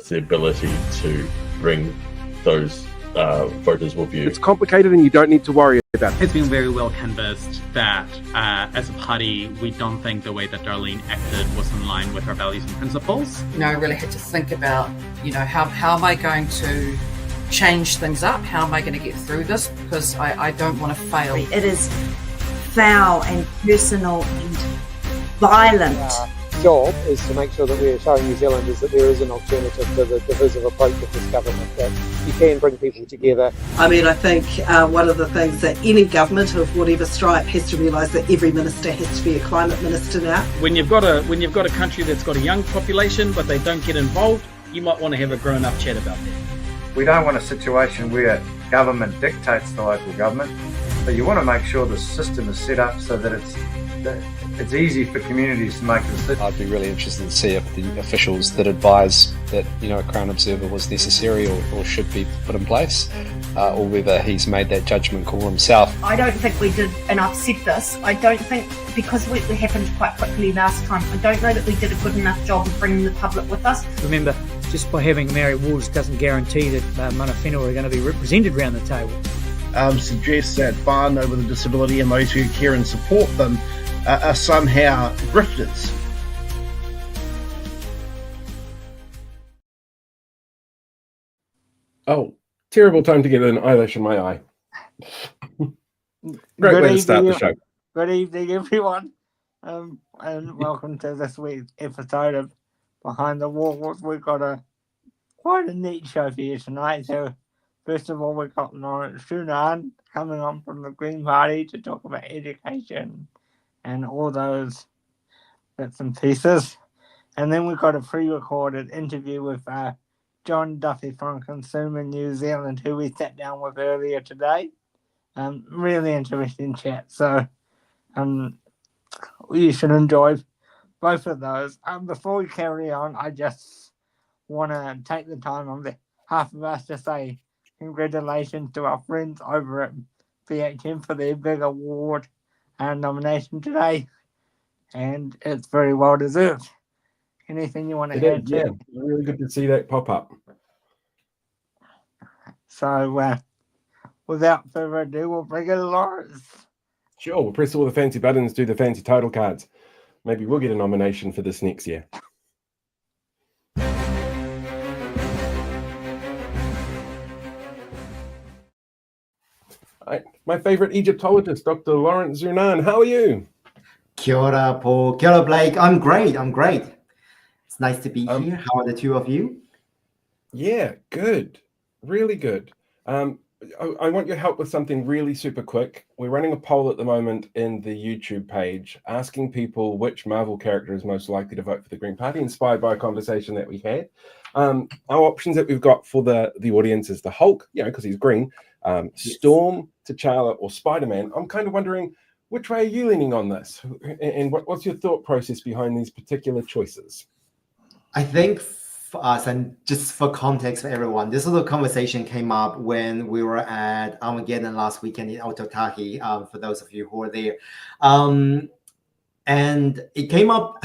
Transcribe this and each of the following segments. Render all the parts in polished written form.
it's the ability to bring those voters with you. It's complicated and you don't need to worry about it. It's been very well canvassed that as a party, we don't think the way that Darlene acted was in line with our values and principles. I really had to think about, how am I going to change things up? How am I going to get through this? Because I don't want to fail. It is foul and personal and violent. Job is to make sure that we are showing New Zealanders that there is an alternative to the divisive approach of this government, that you can bring people together. I mean, I think one of the things that any government of whatever stripe has to realise that every minister has to be a climate minister now. When you've got a country that's got a young population but they don't get involved, you might want to have a grown-up chat about that. We don't want a situation where government dictates the local government, but you want to make sure the system is set up so that it's easy for communities to make a decision. I'd be really interested to see if the officials that advise that a Crown Observer was necessary or should be put in place, or whether he's made that judgment call himself. I don't think we did, and I've said this, I don't think, because it happened quite quickly last time, I don't know that we did a good enough job of bringing the public with us. Remember, just by having Maori Wolves doesn't guarantee that mana whenua are going to be represented around the table. Suggests that whānau with a disability and those who care and support them are somehow grifters. Oh, terrible time to get an eyelash in my eye. Great way to start the show. Good evening, everyone, and welcome to this week's episode of Behind the Walls. We've got quite a neat show for you tonight. So, first of all, we've got Lawrence Xu-Nan coming on from the Green Party to talk about education and all those bits and pieces. And then we've got a pre-recorded interview with John Duffy from Consumer New Zealand, who we sat down with earlier today. Really interesting chat. So you should enjoy both of those. Before we carry on, I just want to take the time on behalf of us to say congratulations to our friends over at BHM for their big award and nomination today, and it's very well deserved. Anything you want to add? Yeah, really good to see that pop up. So, without further ado, we'll bring it to Lawrence. Sure, we'll press all the fancy buttons, do the fancy title cards. Maybe we'll get a nomination for this next year. My favorite Egyptologist, Dr. Lawrence Xu-Nan. How are you? Kia ora, Paul. Kia ora, Blake. I'm great. It's nice to be here. How are the two of you? Yeah, good. Really good. I want your help with something really super quick. We're running a poll at the moment in the YouTube page asking people which Marvel character is most likely to vote for the Green Party, inspired by a conversation that we had. Our options that we've got for the audience is the Hulk, because he's green, Storm, T'Challa, or Spider-Man. I'm kind of wondering, which way are you leaning on this? And what's your thought process behind these particular choices? I think for us, and just for context for everyone, this little conversation came up when we were at Armageddon last weekend in Aotearoa, for those of you who were there. And it came up,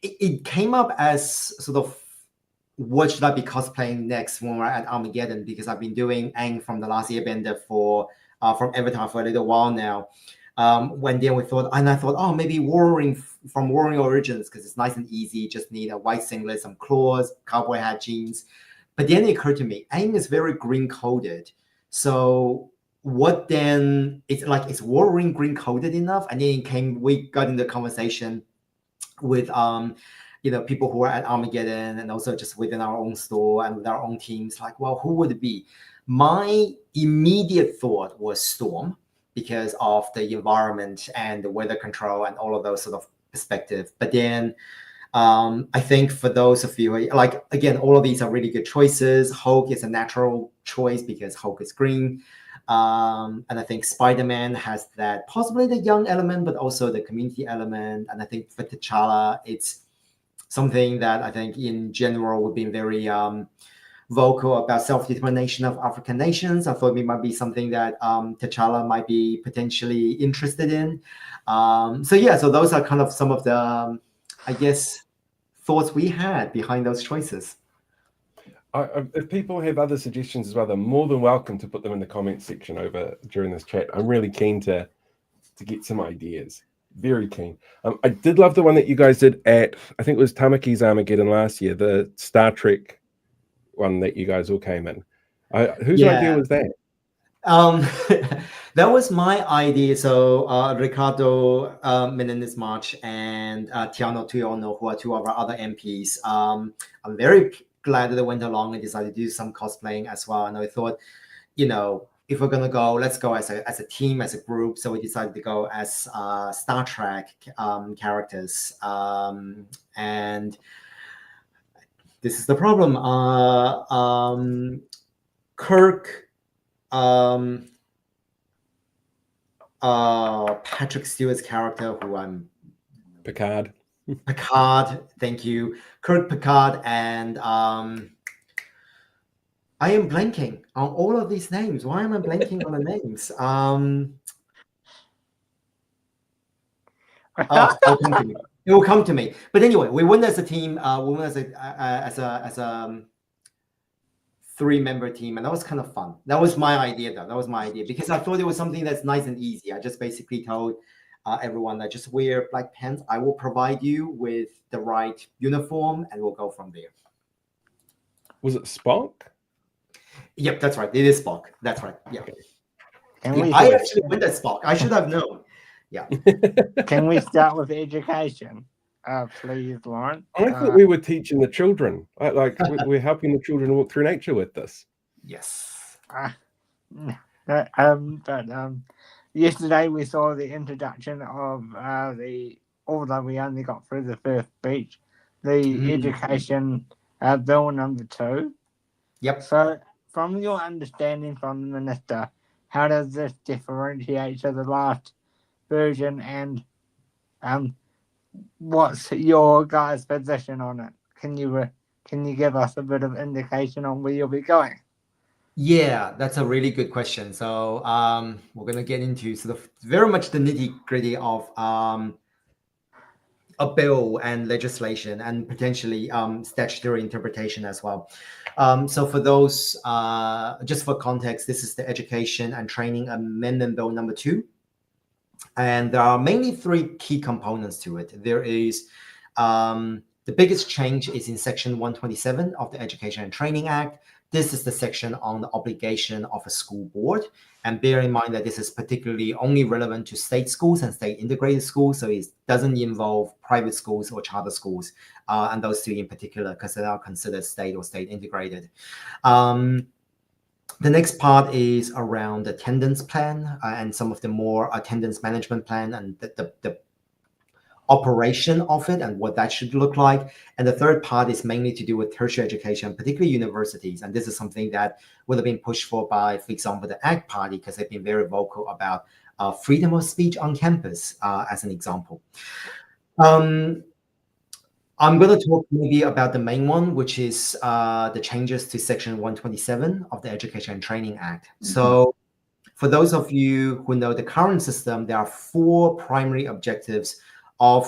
it came up as sort of, what should I be cosplaying next when we're at Armageddon? Because I've been doing Aang from The Last Airbender from Avatar for a little while now. I thought, oh, maybe from Warring Origins, because it's nice and easy, just need a white singlet, some claws, cowboy hat, jeans. But then it occurred to me, Aang is very green coded. So what then? It's like, is Warring green coded enough? And then we got into the conversation with people who are at Armageddon, and also just within our own store and with our own teams, like, well, who would it be? My immediate thought was Storm, because of the environment and the weather control and all of those sort of perspectives. But then I think for those of you, like, again, all of these are really good choices. Hulk is a natural choice because Hulk is green. And I think Spider-Man has that, possibly the young element, but also the community element. And I think for T'Challa, it's something that I think in general we've been very vocal about self-determination of African nations. I thought it might be something that T'Challa might be potentially interested in. So those are kind of some of the, I guess, thoughts we had behind those choices. If people have other suggestions as well, they're more than welcome to put them in the comments section over during this chat. I'm really keen to get some ideas. Very keen. I did love the one that you guys did at, I think it was Tamaki's Armageddon last year, the Star Trek one that you guys all came in. Whose idea was that? That was my idea. So Ricardo Menendez March and Tiano Tuyono, who are two of our other MPs, I'm very glad that they went along and decided to do some cosplaying as well. And I thought, if we're gonna go, let's go as a team, as a group. So we decided to go as Star Trek characters, and this is the problem. Kirk, Patrick Stewart's character, who I'm Picard. Thank you, Kirk Picard, and I am blanking on all of these names. Why am I blanking on the names? It will come to me. But anyway, we went as a team. We went as a 3-member team, and that was kind of fun. That was my idea, though. That was my idea because I thought it was something that's nice and easy. I just basically told everyone that just wear black pants. I will provide you with the right uniform, and we'll go from there. Was it Spock? Yep, that's right. It is Spock. That's right. Yeah. And I actually went as Spock. I should have known. Yeah. Can we start with education, please, Lauren? I thought we were teaching the children. We're helping the children walk through nature with this. Yes. Yesterday we saw the introduction of although we only got through the first speech, the education bill number 2. Yep. So, from your understanding from the minister, how does this differentiate to the last version, and what's your guys' position on it? Can you give us a bit of indication on where you'll be going? Yeah, that's a really good question. So we're going to get into sort of very much the nitty-gritty of a bill and legislation and potentially statutory interpretation as well. So for those, just for context, this is the Education and Training Amendment Bill number 2. And there are mainly 3 key components to it. There is the biggest change is in Section 127 of the Education and Training Act. This is the section on the obligation of a school board. And bear in mind that this is particularly only relevant to state schools and state integrated schools. So it doesn't involve private schools or charter schools, and those 2 in particular, because they are considered state or state integrated. The next part is around attendance plan and some of the more attendance management plan and the operation of it and what that should look like. And the third part is mainly to do with tertiary education, particularly universities. And this is something that would have been pushed for by, for example, the ACT Party, because they've been very vocal about freedom of speech on campus, as an example. I'm going to talk maybe about the main one, which is the changes to Section 127 of the Education and Training Act. So for those of you who know the current system, there are 4 primary objectives of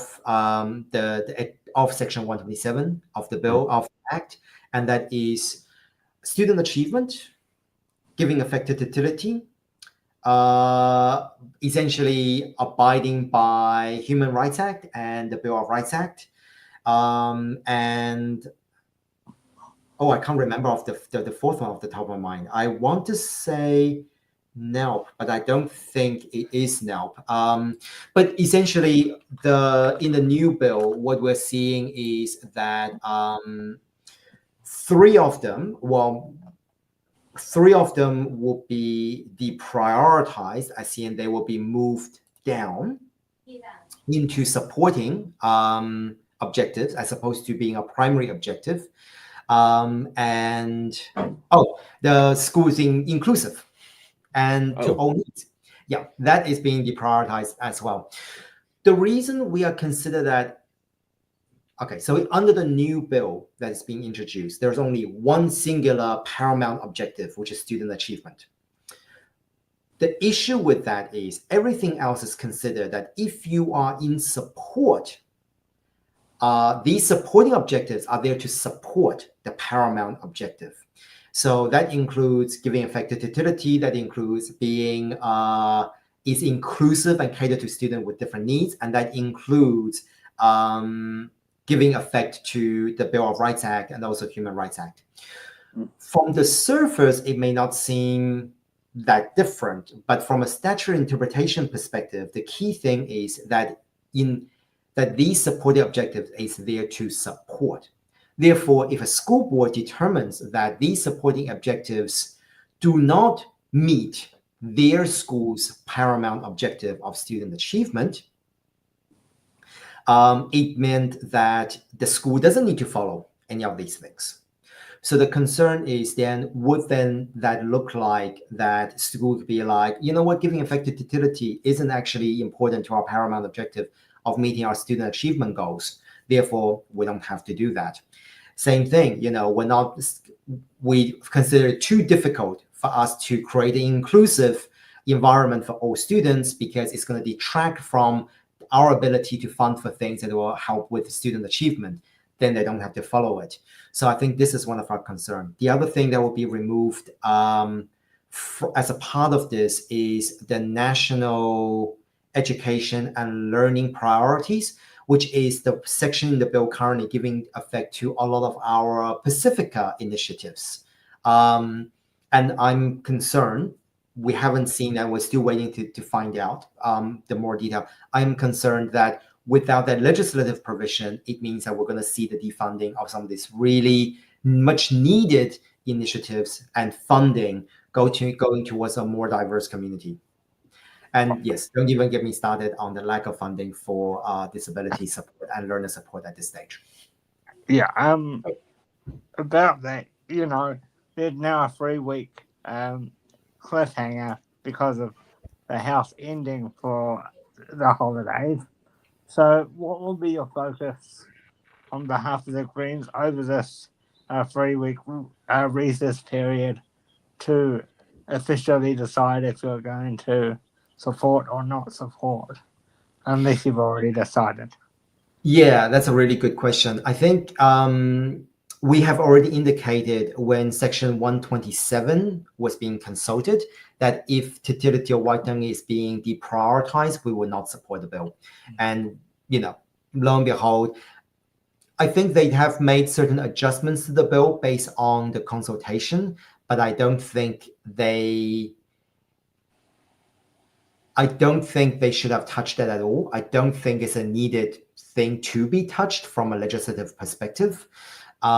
Section 127 of the bill of the Act, and that is student achievement, giving effective utility, essentially abiding by Human Rights Act and the Bill of Rights Act, and I can't remember off the 4th one off the top of my mind. I want to say NELP, but I don't think it is NELP. But essentially, in the new bill, what we're seeing is that 3 of them will be deprioritized, I see, and they will be moved down into supporting objectives as opposed to being a primary objective. And the school is inclusive and to all needs. Yeah, that is being deprioritized as well. The reason we are considered that, so under the new bill that is being introduced, there's only one singular paramount objective, which is student achievement. The issue with that is everything else is considered that if you are in support these supporting objectives are there to support the paramount objective. So that includes giving effect to utility, that includes being is inclusive and cater to students with different needs, and that includes giving effect to the Bill of Rights Act and also Human Rights Act. From the surface, it may not seem that different, but from a statutory interpretation perspective, the key thing is that these supporting objectives is there to support. Therefore, if a school board determines that these supporting objectives do not meet their school's paramount objective of student achievement, it meant that the school doesn't need to follow any of these things. So the concern is then, would then that look like that school could be like, you know what, giving effect to utility isn't actually important to our paramount objective of meeting our student achievement goals. Therefore, we don't have to do that. Same thing, we consider it too difficult for us to create an inclusive environment for all students because it's going to detract from our ability to fund for things that will help with student achievement. Then they don't have to follow it. So I think this is one of our concerns. The other thing that will be removed as a part of this is the national education and learning priorities, which is the section in the bill currently giving effect to a lot of our Pacifica initiatives. And I'm concerned, we haven't seen that, we're still waiting to find out the more detail. I'm concerned that without that legislative provision, it means that we're going to see the defunding of some of these really much needed initiatives and funding going towards a more diverse community. And yes, don't even get me started on the lack of funding for disability support and learner support at this stage. Yeah, about that, there's now a 3-week cliffhanger because of the house ending for the holidays. So what will be your focus on behalf of the Greens over this 3-week recess period to officially decide if you're going to support or not support, unless you've already decided? Yeah, that's a really good question. I think we have already indicated when Section 127 was being consulted that if utility or Waitangi is being deprioritized, we will not support the bill. And, lo and behold, I think they have made certain adjustments to the bill based on the consultation, but I don't think they should have touched that at all. I don't think it's a needed thing to be touched from a legislative perspective. We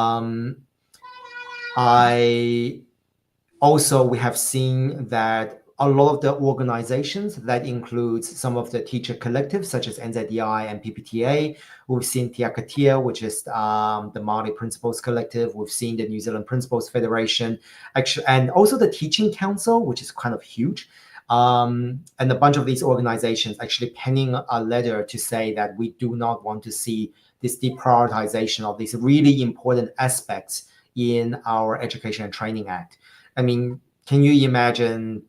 have seen that a lot of the organizations, that includes some of the teacher collectives such as NZDI and PPTA. We've seen Te Akatia, which is the Māori Principals Collective. We've seen the New Zealand Principals Federation, actually, and also the Teaching Council, which is kind of huge. And a bunch of these organizations actually penning a letter to say that we do not want to see this deprioritization of these really important aspects in our Education and Training Act. I mean, can you imagine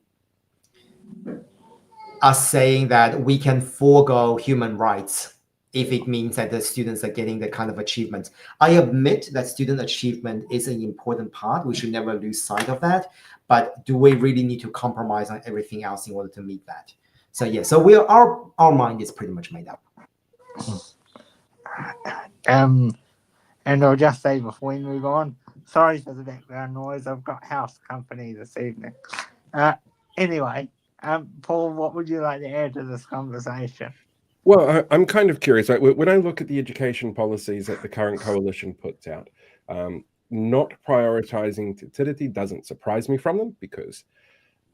us saying that we can forego human rights if it means that the students are getting the kind of achievements? I admit that student achievement is an important part. We should never lose sight of that. But do we really need to compromise on everything else in order to meet that? So yeah, so our mind is pretty much made up. And I'll just say before we move on, sorry for the background noise. I've got house company this evening. Anyway, Paul, what would you like to add to this conversation? Well, I'm kind of curious. Right? When I look at the education policies that the current coalition puts out, not prioritizing utility doesn't surprise me from them because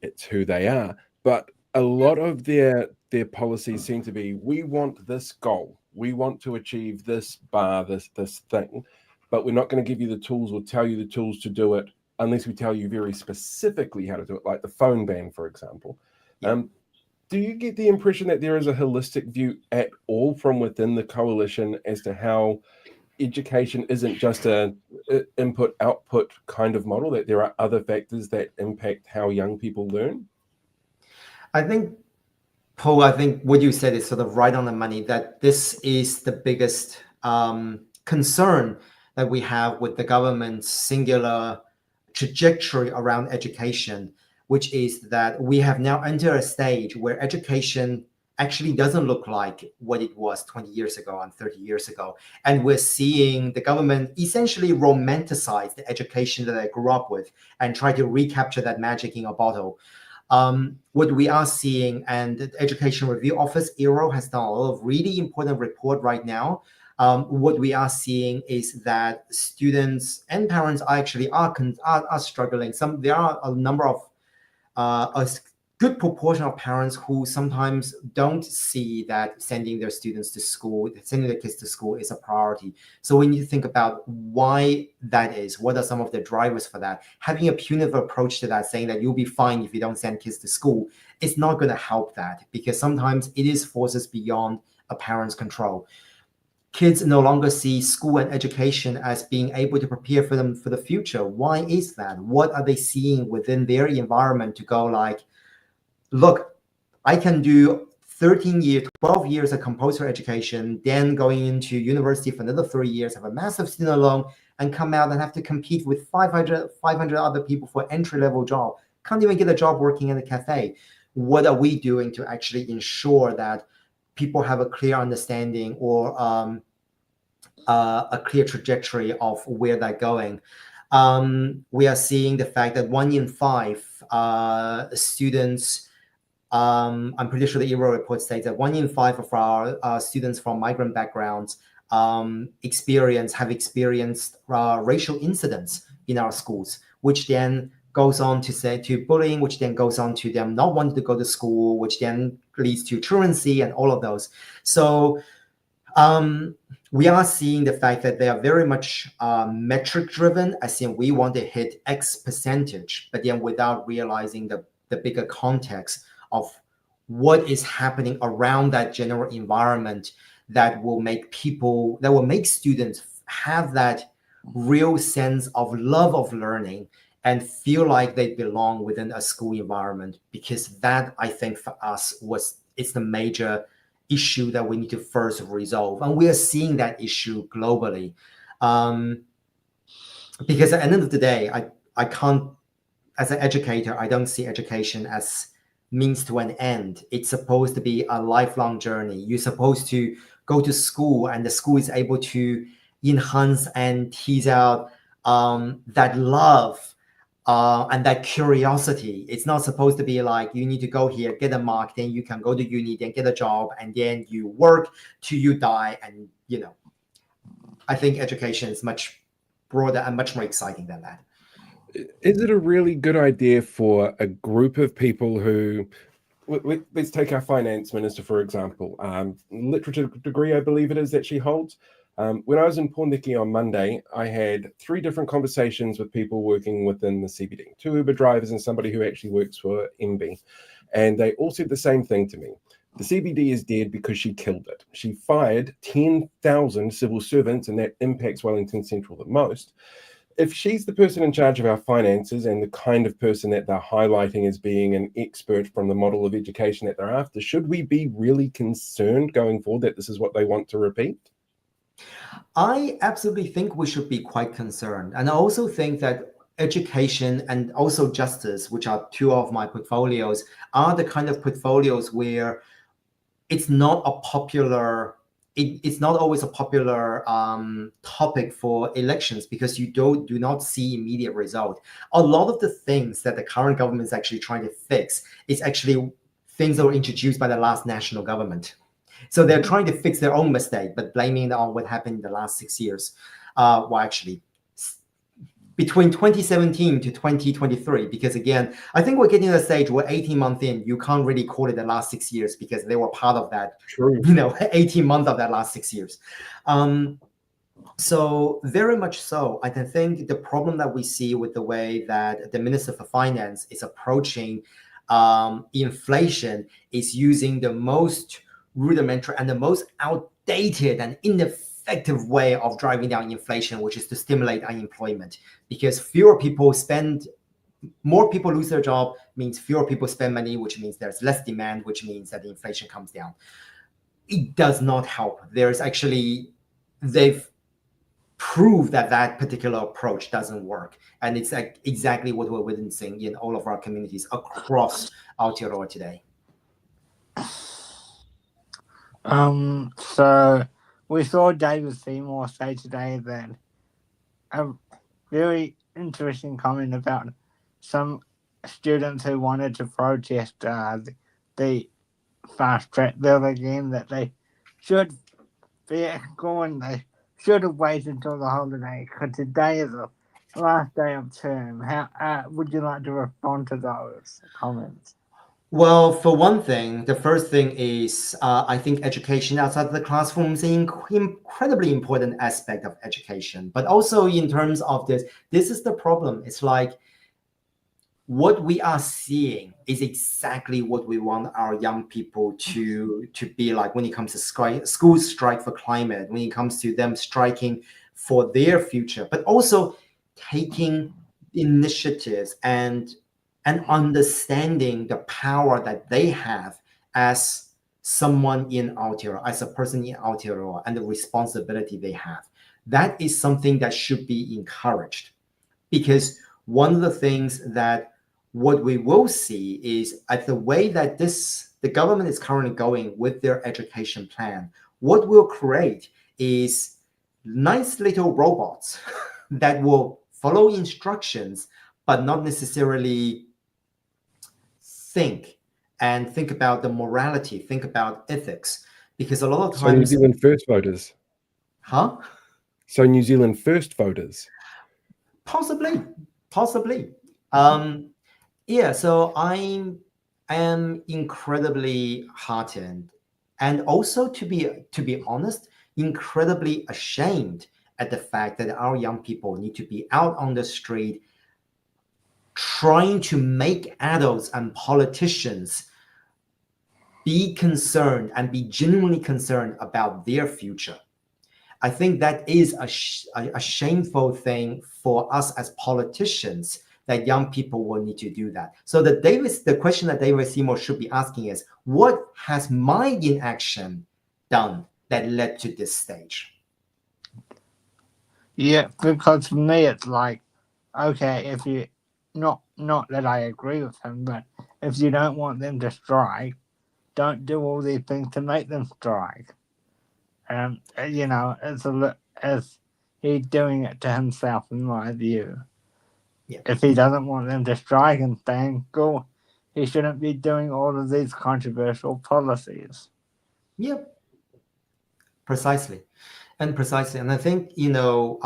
it's who they are. But a lot of their policies seem to be, we want this goal, we want to achieve this bar, this thing, but we're not going to give you the tools or tell you the tools to do it unless we tell you very specifically how to do it, like the phone ban, for example. Do you get the impression that there is a holistic view at all from within the coalition as to how education isn't just a input-output kind of model, that there are other factors that impact how young people learn? I think, Paul, what you said is sort of right on the money, that this is the biggest concern that we have with the government's singular trajectory around education, which is that we have now entered a stage where education actually doesn't look like what it was 20 years ago and 30 years ago. And we're seeing the government essentially romanticize the education that I grew up with and try to recapture that magic in a bottle. What we are seeing, and the Education Review Office, ERO, has done a lot of really important report right now. What we are seeing is that students and parents are struggling. There are a number of a good proportion of parents who sometimes don't see that sending their kids to school is a priority. So we need to think about why that is. What are some of the drivers for that? Having a punitive approach to that, saying that you'll be fine if you don't send kids to school, is not going to help that, because sometimes it is forces beyond a parent's control. Kids no longer see school and education as being able to prepare for them for the future. Why is that? What are they seeing within their environment to go like, look, I can do 12 years of compulsory education, then going into university for another 3 years, have a massive student loan, and come out and have to compete with 500 other people for entry-level job. Can't even get a job working in a cafe. What are we doing to actually ensure that people have a clear understanding or a clear trajectory of where they're going? We are seeing the fact that 1 in 5 students, I'm pretty sure the ERO report states that 1 in 5 of our students from migrant backgrounds have experienced racial incidents in our schools, which then goes on to bullying, which then goes on to them not wanting to go to school, which then leads to truancy and all of those. So we are seeing the fact that they are very much metric driven, as in we want to hit X percentage, but then without realizing the bigger context of what is happening around that general environment that will make students have that real sense of love of learning and feel like they belong within a school environment. Because that, I think, for us it's the major issue that we need to first resolve, and we are seeing that issue globally. Because at the end of the day, I can't, as an educator, I don't see education as means to an end. It's supposed to be a lifelong journey. You're supposed to go to school, and the school is able to enhance and tease out that love and that curiosity. It's not supposed to be like you need to go here, get a mark, then you can go to uni, then get a job, and then you work till you die. And I think education is much broader and much more exciting than that. Is it a really good idea for a group of people who, let's take our finance minister, for example, literature degree, I believe it is, that she holds. When I was in Porniki on Monday, I had 3 different conversations with people working within the CBD, 2 Uber drivers and somebody who actually works for MB. And they all said the same thing to me. The CBD is dead because she killed it. She fired 10,000 civil servants, and that impacts Wellington Central the most. If she's the person in charge of our finances and the kind of person that they're highlighting as being an expert from the model of education that they're after, should we be really concerned going forward that this is what they want to repeat? I absolutely think we should be quite concerned. And I also think that education and also justice, which are 2 of my portfolios, are the kind of portfolios where it's not a popular it's not always a popular topic for elections, because you do not see immediate result. A lot of the things that the current government is actually trying to fix is actually things that were introduced by the last national government. So they're trying to fix their own mistake, but blaming it on what happened in the last 6 years. Well, actually, between 2017 to 2023, because again, I think we're getting to a stage where 18 months in, you can't really call it the last 6 years, because they were part of that, 18 months of that last 6 years. So very much so, I think the problem that we see with the way that the Minister for Finance is approaching inflation is using the most rudimentary and the most outdated and ineffective way of driving down inflation, which is to stimulate unemployment, because more people lose their job means fewer people spend money, which means there's less demand, which means that the inflation comes down. It does not help. There's actually they've proved that that particular approach doesn't work. And it's like exactly what we're witnessing in all of our communities across Aotearoa today. So we saw David Seymour say today that a very interesting comment about some students who wanted to protest the fast track bill again, that they should be going, they should have waited until the holiday, because today is the last day of term. How would you like to respond to those comments? Well, for one thing, the first thing is I think education outside of the classroom is an incredibly important aspect of education. But also in terms of this is the problem. It's like what we are seeing is exactly what we want our young people to be like when it comes to school strike for climate, when it comes to them striking for their future, but also taking initiatives and understanding the power that they have as someone in Aotearoa, as a person in Aotearoa, and the responsibility they have. That is something that should be encouraged, because one of the things that what we will see is at the way that the government is currently going with their education plan, what we'll create is nice little robots that will follow instructions, but not necessarily think about the morality, think about ethics, because a lot of times. So New Zealand First voters. Huh? So New Zealand First voters. Possibly. Yeah, so I am incredibly heartened, and also to be honest, incredibly ashamed at the fact that our young people need to be out on the street trying to make adults and politicians be concerned and be genuinely concerned about their future. I think that is a shameful thing for us as politicians, that young people will need to do that. So the question that David Seymour should be asking is, what has my inaction done that led to this stage? Yeah, because for me it's like, okay, if you not that I agree with him, but if you don't want them to strike, don't do all these things to make them strike. You know, as he's doing it to himself, in my view. Yeah. If he doesn't want them to strike and stay in school, he shouldn't be doing all of these controversial policies. Yep. Precisely. And I think, you know,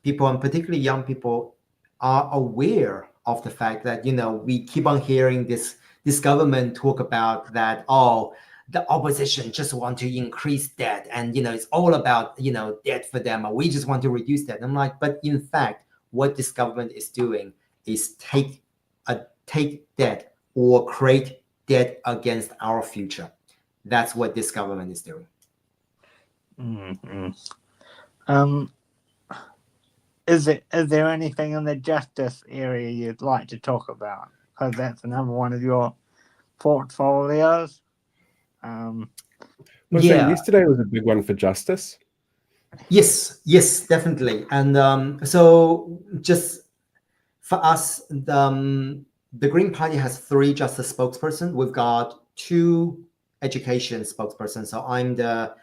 people, and particularly young people, are aware of the fact that, you know, we keep on hearing this government talk about that, oh, the opposition just want to increase debt, and, you know, it's all about, you know, debt for them, or we just want to reduce debt. I'm like, but in fact, what this government is doing is take debt or create debt against our future. That's what this government is doing. Mm-hmm. Is there anything in the justice area you'd like to talk about? Because that's another one of your portfolios. So yesterday was a big one for justice. Yes, definitely. And so just for us, the Green Party has 3 justice spokespersons. We've got 2 education spokespersons. So I'm the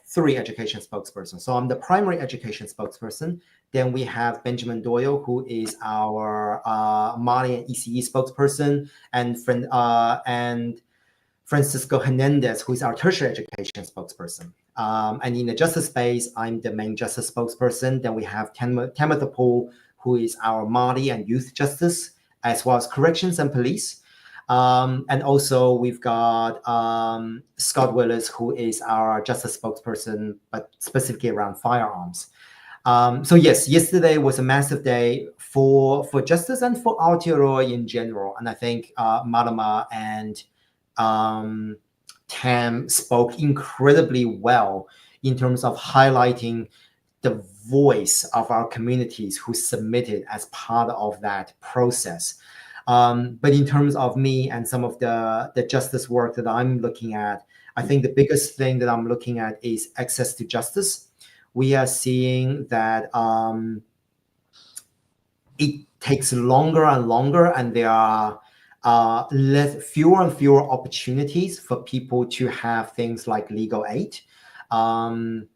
3 education spokespersons. So I'm the primary education spokesperson. Then we have Benjamin Doyle, who is our Māori and ECE spokesperson, and Francisco Hernandez, who is our tertiary education spokesperson. And in the justice space, I'm the main justice spokesperson. Then we have Tamitha Paul, who is our Māori and youth justice, as well as corrections and police. And also we've got Scott Willis, who is our justice spokesperson, but specifically around firearms. So yes, yesterday was a massive day for justice and for Aotearoa in general. And I think Marama and Tam spoke incredibly well in terms of highlighting the voice of our communities who submitted as part of that process. But in terms of me and some of the justice work that I'm looking at, I think the biggest thing that I'm looking at is access to justice. We are seeing that it takes longer and longer, and there are fewer and fewer opportunities for people to have things like legal aid, and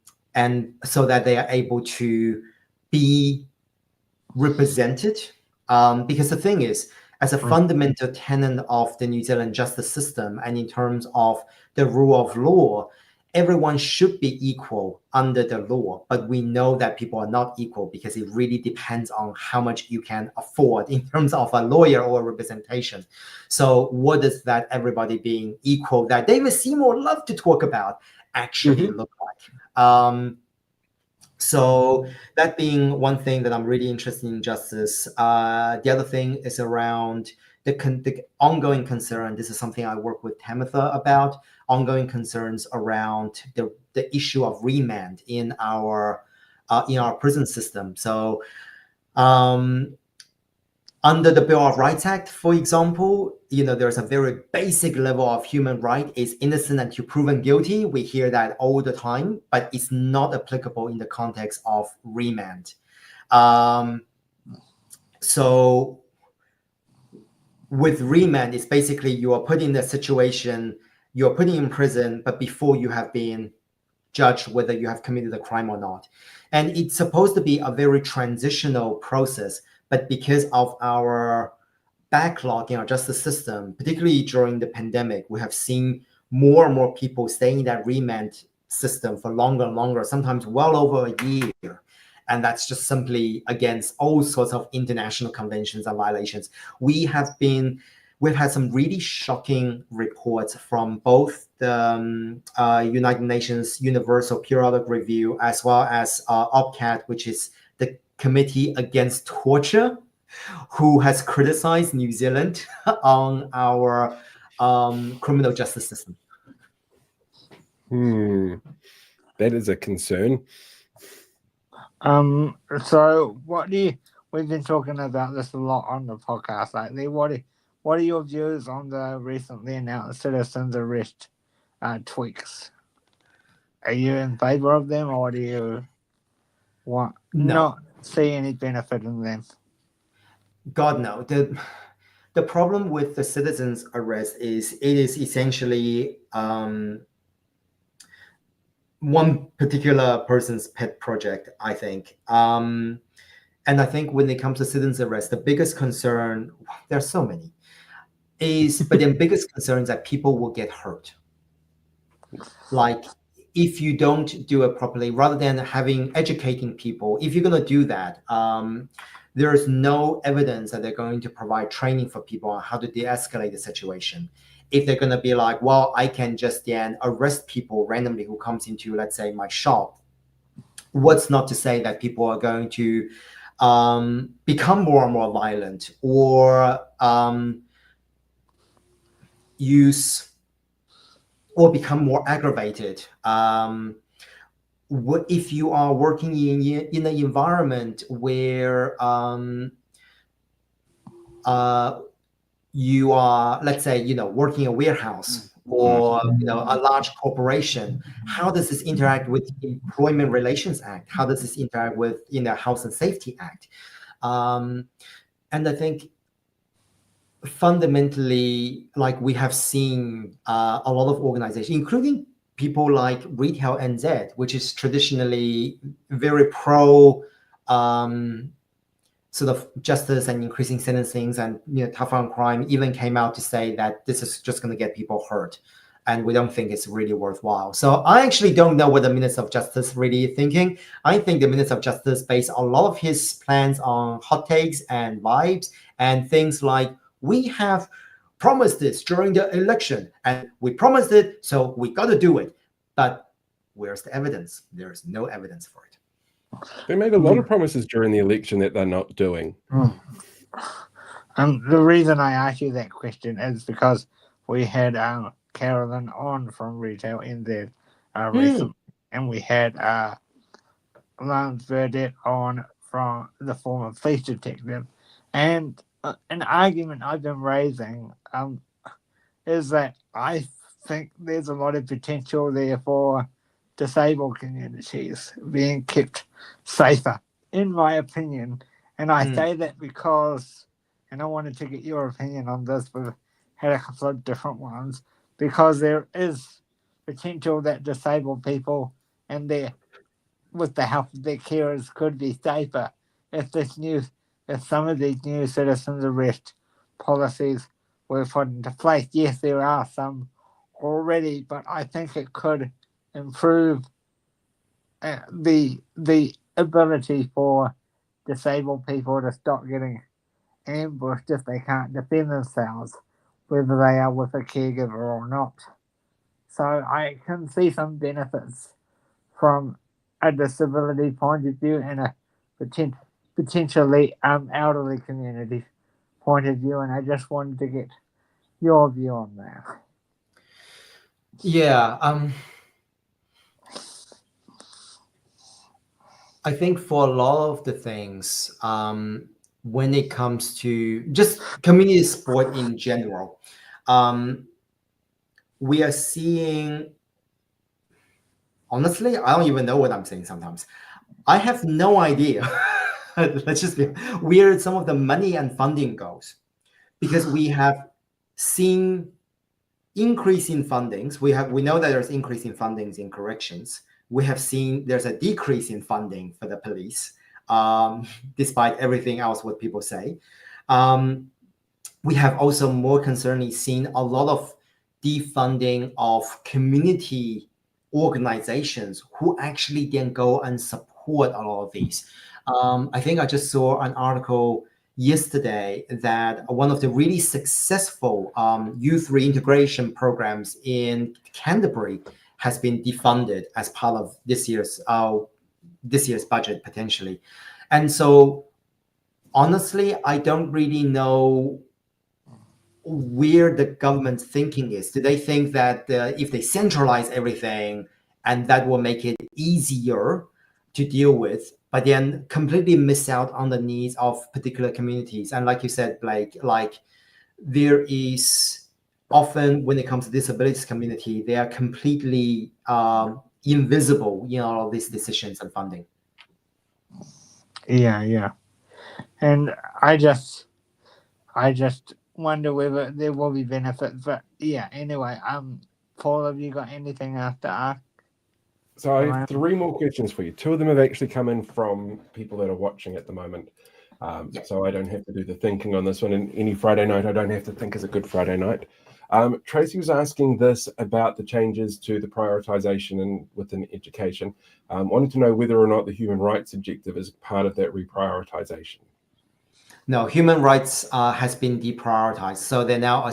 so that they are able to be represented. Because the thing is, as a fundamental tenet of the New Zealand justice system, and in terms of the rule of law, everyone should be equal under the law. But we know that people are not equal, because it really depends on how much you can afford in terms of a lawyer or a representation. So what does that everybody being equal that David Seymour loved to talk about actually look like? So that being one thing that I'm really interested in justice. The other thing is around the ongoing concern. This is something I work with Tamitha about, ongoing concerns around the issue of remand in our prison system. So under the Bill of Rights Act, for example, there's a very basic level of human right is innocent until proven guilty. We hear that all the time, but it's not applicable in the context of remand. So with remand, it's basically you are put in a situation, you're put in prison, but before you have been judged whether you have committed a crime or not. And it's supposed to be a very transitional process. But because of our backlog in our justice system, particularly during the pandemic, we have seen more and more people staying in that remand system for longer and longer, sometimes well over a year. And that's just simply against all sorts of international conventions and violations. We've had some really shocking reports from both the United Nations Universal Periodic Review, as well as OPCAT, which is the Committee Against Torture, who has criticized New Zealand on our criminal justice system. That is a concern. So we've been talking about this a lot on the podcast lately. What are your views on the recently announced citizens arrest tweaks? Are you in favor of them, or do you not see any benefit in them? God, no. The problem with the citizens arrest is it is essentially one particular person's pet project, I think. And I think when it comes to citizens arrest, the biggest concern, there's so many, but the biggest concern is that people will get hurt. Like, if you don't do it properly, rather than educating people, if you're going to do that, there is no evidence that they're going to provide training for people on how to de-escalate the situation. If they're going to be like, well, I can just then arrest people randomly who comes into, let's say, my shop, what's not to say that people are going to become more and more violent, or become more aggravated. If you are working in an environment where you are, let's say, working a warehouse or a large corporation, how does this interact with Employment Relations Act? How does this interact with Health and Safety Act? And I think fundamentally, like, we have seen a lot of organizations, including people like Retail NZ, which is traditionally very pro sort of justice and increasing sentencings and tougher on crime, even came out to say that this is just going to get people hurt, and we don't think it's really worthwhile. So I actually don't know what the Minister of Justice really is thinking. I think the Minister of Justice based a lot of his plans on hot takes and vibes and things like, we have promised this during the election and we promised it, so we got to do it. But where's the evidence? There is no evidence for it. They made a lot of promises during the election that they're not doing. The reason I asked you that question is because we had Carolyn on from Retail NZ recently, and we had Lawrence Xu-Nan on from the former police detective. And an argument I've been raising is that I think there's a lot of potential there for disabled communities being kept safer, in my opinion. And I say that because, and I wanted to get your opinion on this, we've had a couple of different ones, because there is potential that disabled people and with the help of their carers could be safer if some of these new citizens arrest policies were put into place. Yes, there are some already, but I think it could improve the ability for disabled people to stop getting ambushed if they can't defend themselves, whether they are with a caregiver or not. So I can see some benefits from a disability point of view and a potentially elderly community point of view, and I just wanted to get your view on that. Yeah, I think for a lot of the things, when it comes to just community sport in general, we are seeing, honestly, I don't even know what I'm saying sometimes. I have no idea. Let's just be where some of the money and funding goes, because we have seen increase in fundings. We know that there's increase in fundings in corrections. We have seen there's a decrease in funding for the police, despite everything else what people say. We have also more concerningly seen a lot of defunding of community organizations who actually then go and support a lot of these. I think I just saw an article yesterday that one of the really successful youth reintegration programs in Canterbury has been defunded as part of this year's budget potentially. And so honestly, I don't really know where the government's thinking is. Do they think that if they centralize everything and that will make it easier to deal with, but then completely miss out on the needs of particular communities? And like you said, Blake, like there is often when it comes to disabilities community, they are completely invisible in all of these decisions and funding. Yeah. And I just wonder whether there will be benefits. But yeah, anyway, Paul, have you got anything else to ask? So I have 3 more questions for you. 2 of them have actually come in from people that are watching at the moment. So I don't have to do the thinking on this one. And any Friday night, I don't have to think is a good Friday night. Tracy was asking this about the changes to the prioritization within education. Wanted to know whether or not the human rights objective is part of that reprioritization. No, human rights has been deprioritized. So they're now a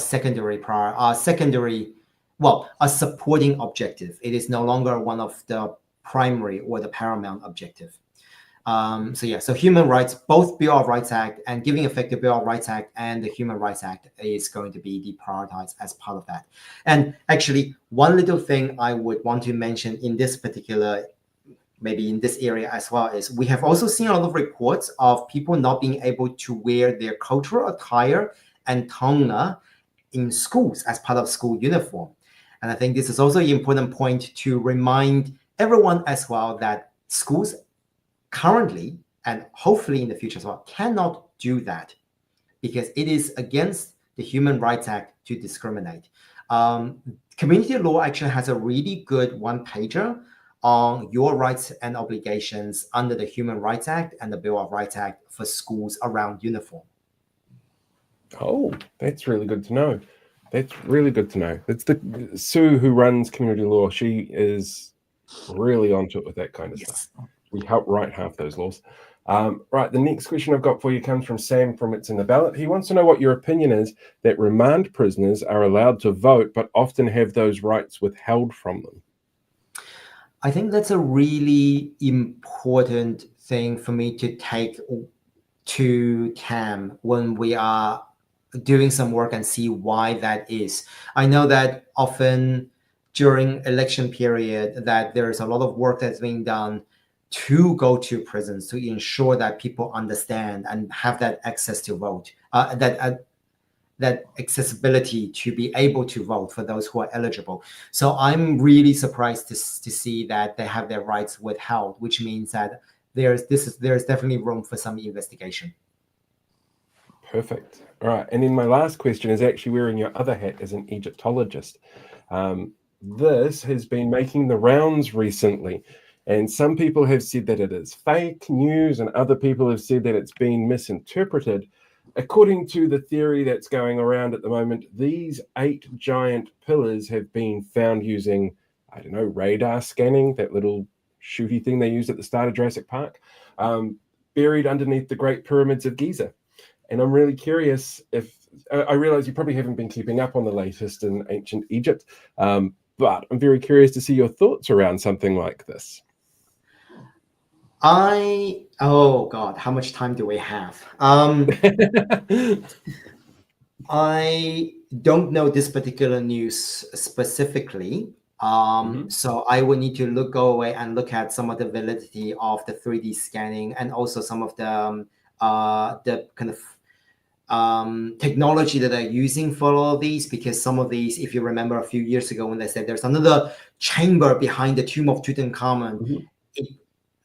a supporting objective. It is no longer one of the primary or the paramount objective. So human rights, both Bill of Rights Act and giving effect to Bill of Rights Act and the Human Rights Act is going to be deprioritized as part of that. And actually, one little thing I would want to mention in this particular, maybe in this area as well, is we have also seen a lot of reports of people not being able to wear their cultural attire and taonga in schools as part of school uniform. And I think this is also an important point to remind everyone as well that schools currently, and hopefully in the future as well, cannot do that because it is against the Human Rights Act to discriminate. Community law actually has a really good one-pager on your rights and obligations under the Human Rights Act and the Bill of Rights Act for schools around uniform. Oh, that's really good to know. That's really good to know. It's the Sue who runs community law. She is really onto it with that kind of stuff. We help write half those laws. Right, the next question I've got for you comes from Sam from It's in the Ballot. He wants to know what your opinion is that remand prisoners are allowed to vote but often have those rights withheld from them. I think that's a really important thing for me to take to TAM when we are doing some work and see why that is. I know that often during election period that there is a lot of work that's being done to go to prisons to ensure that people understand and have that access to vote, accessibility to be able to vote for those who are eligible. So I'm really surprised to see that they have their rights withheld, which means that there's definitely room for some investigation. Perfect. All right. And then my last question is actually wearing your other hat as an Egyptologist. This has been making the rounds recently, and some people have said that it is fake news, and other people have said that it's been misinterpreted. According to the theory that's going around at the moment, these 8 giant pillars have been found using, I don't know, radar scanning, that little shooty thing they used at the start of Jurassic Park, buried underneath the Great Pyramids of Giza. And I'm really curious if, I realize you probably haven't been keeping up on the latest in ancient Egypt, but I'm very curious to see your thoughts around something like this. Oh God, how much time do we have? I don't know this particular news specifically. So I would need to go away and look at some of the validity of the 3D scanning and also some of the kind of technology that they're using for all of these, because some of these, if you remember a few years ago when they said there's another chamber behind the tomb of Tutankhamun,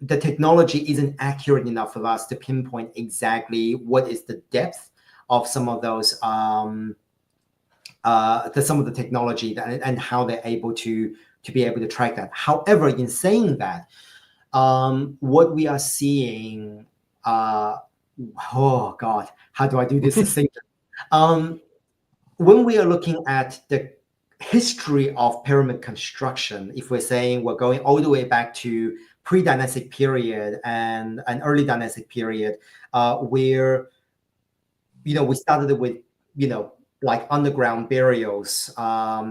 the technology isn't accurate enough for us to pinpoint exactly what is the depth of some of those some of the technology and how they're able to be able to track that. However, in saying that, what we are seeing, oh God, how do I do this succinctly? When we are looking at the history of pyramid construction, if we're saying we're going all the way back to pre-dynastic period and an early dynastic period, where we started with like underground burials.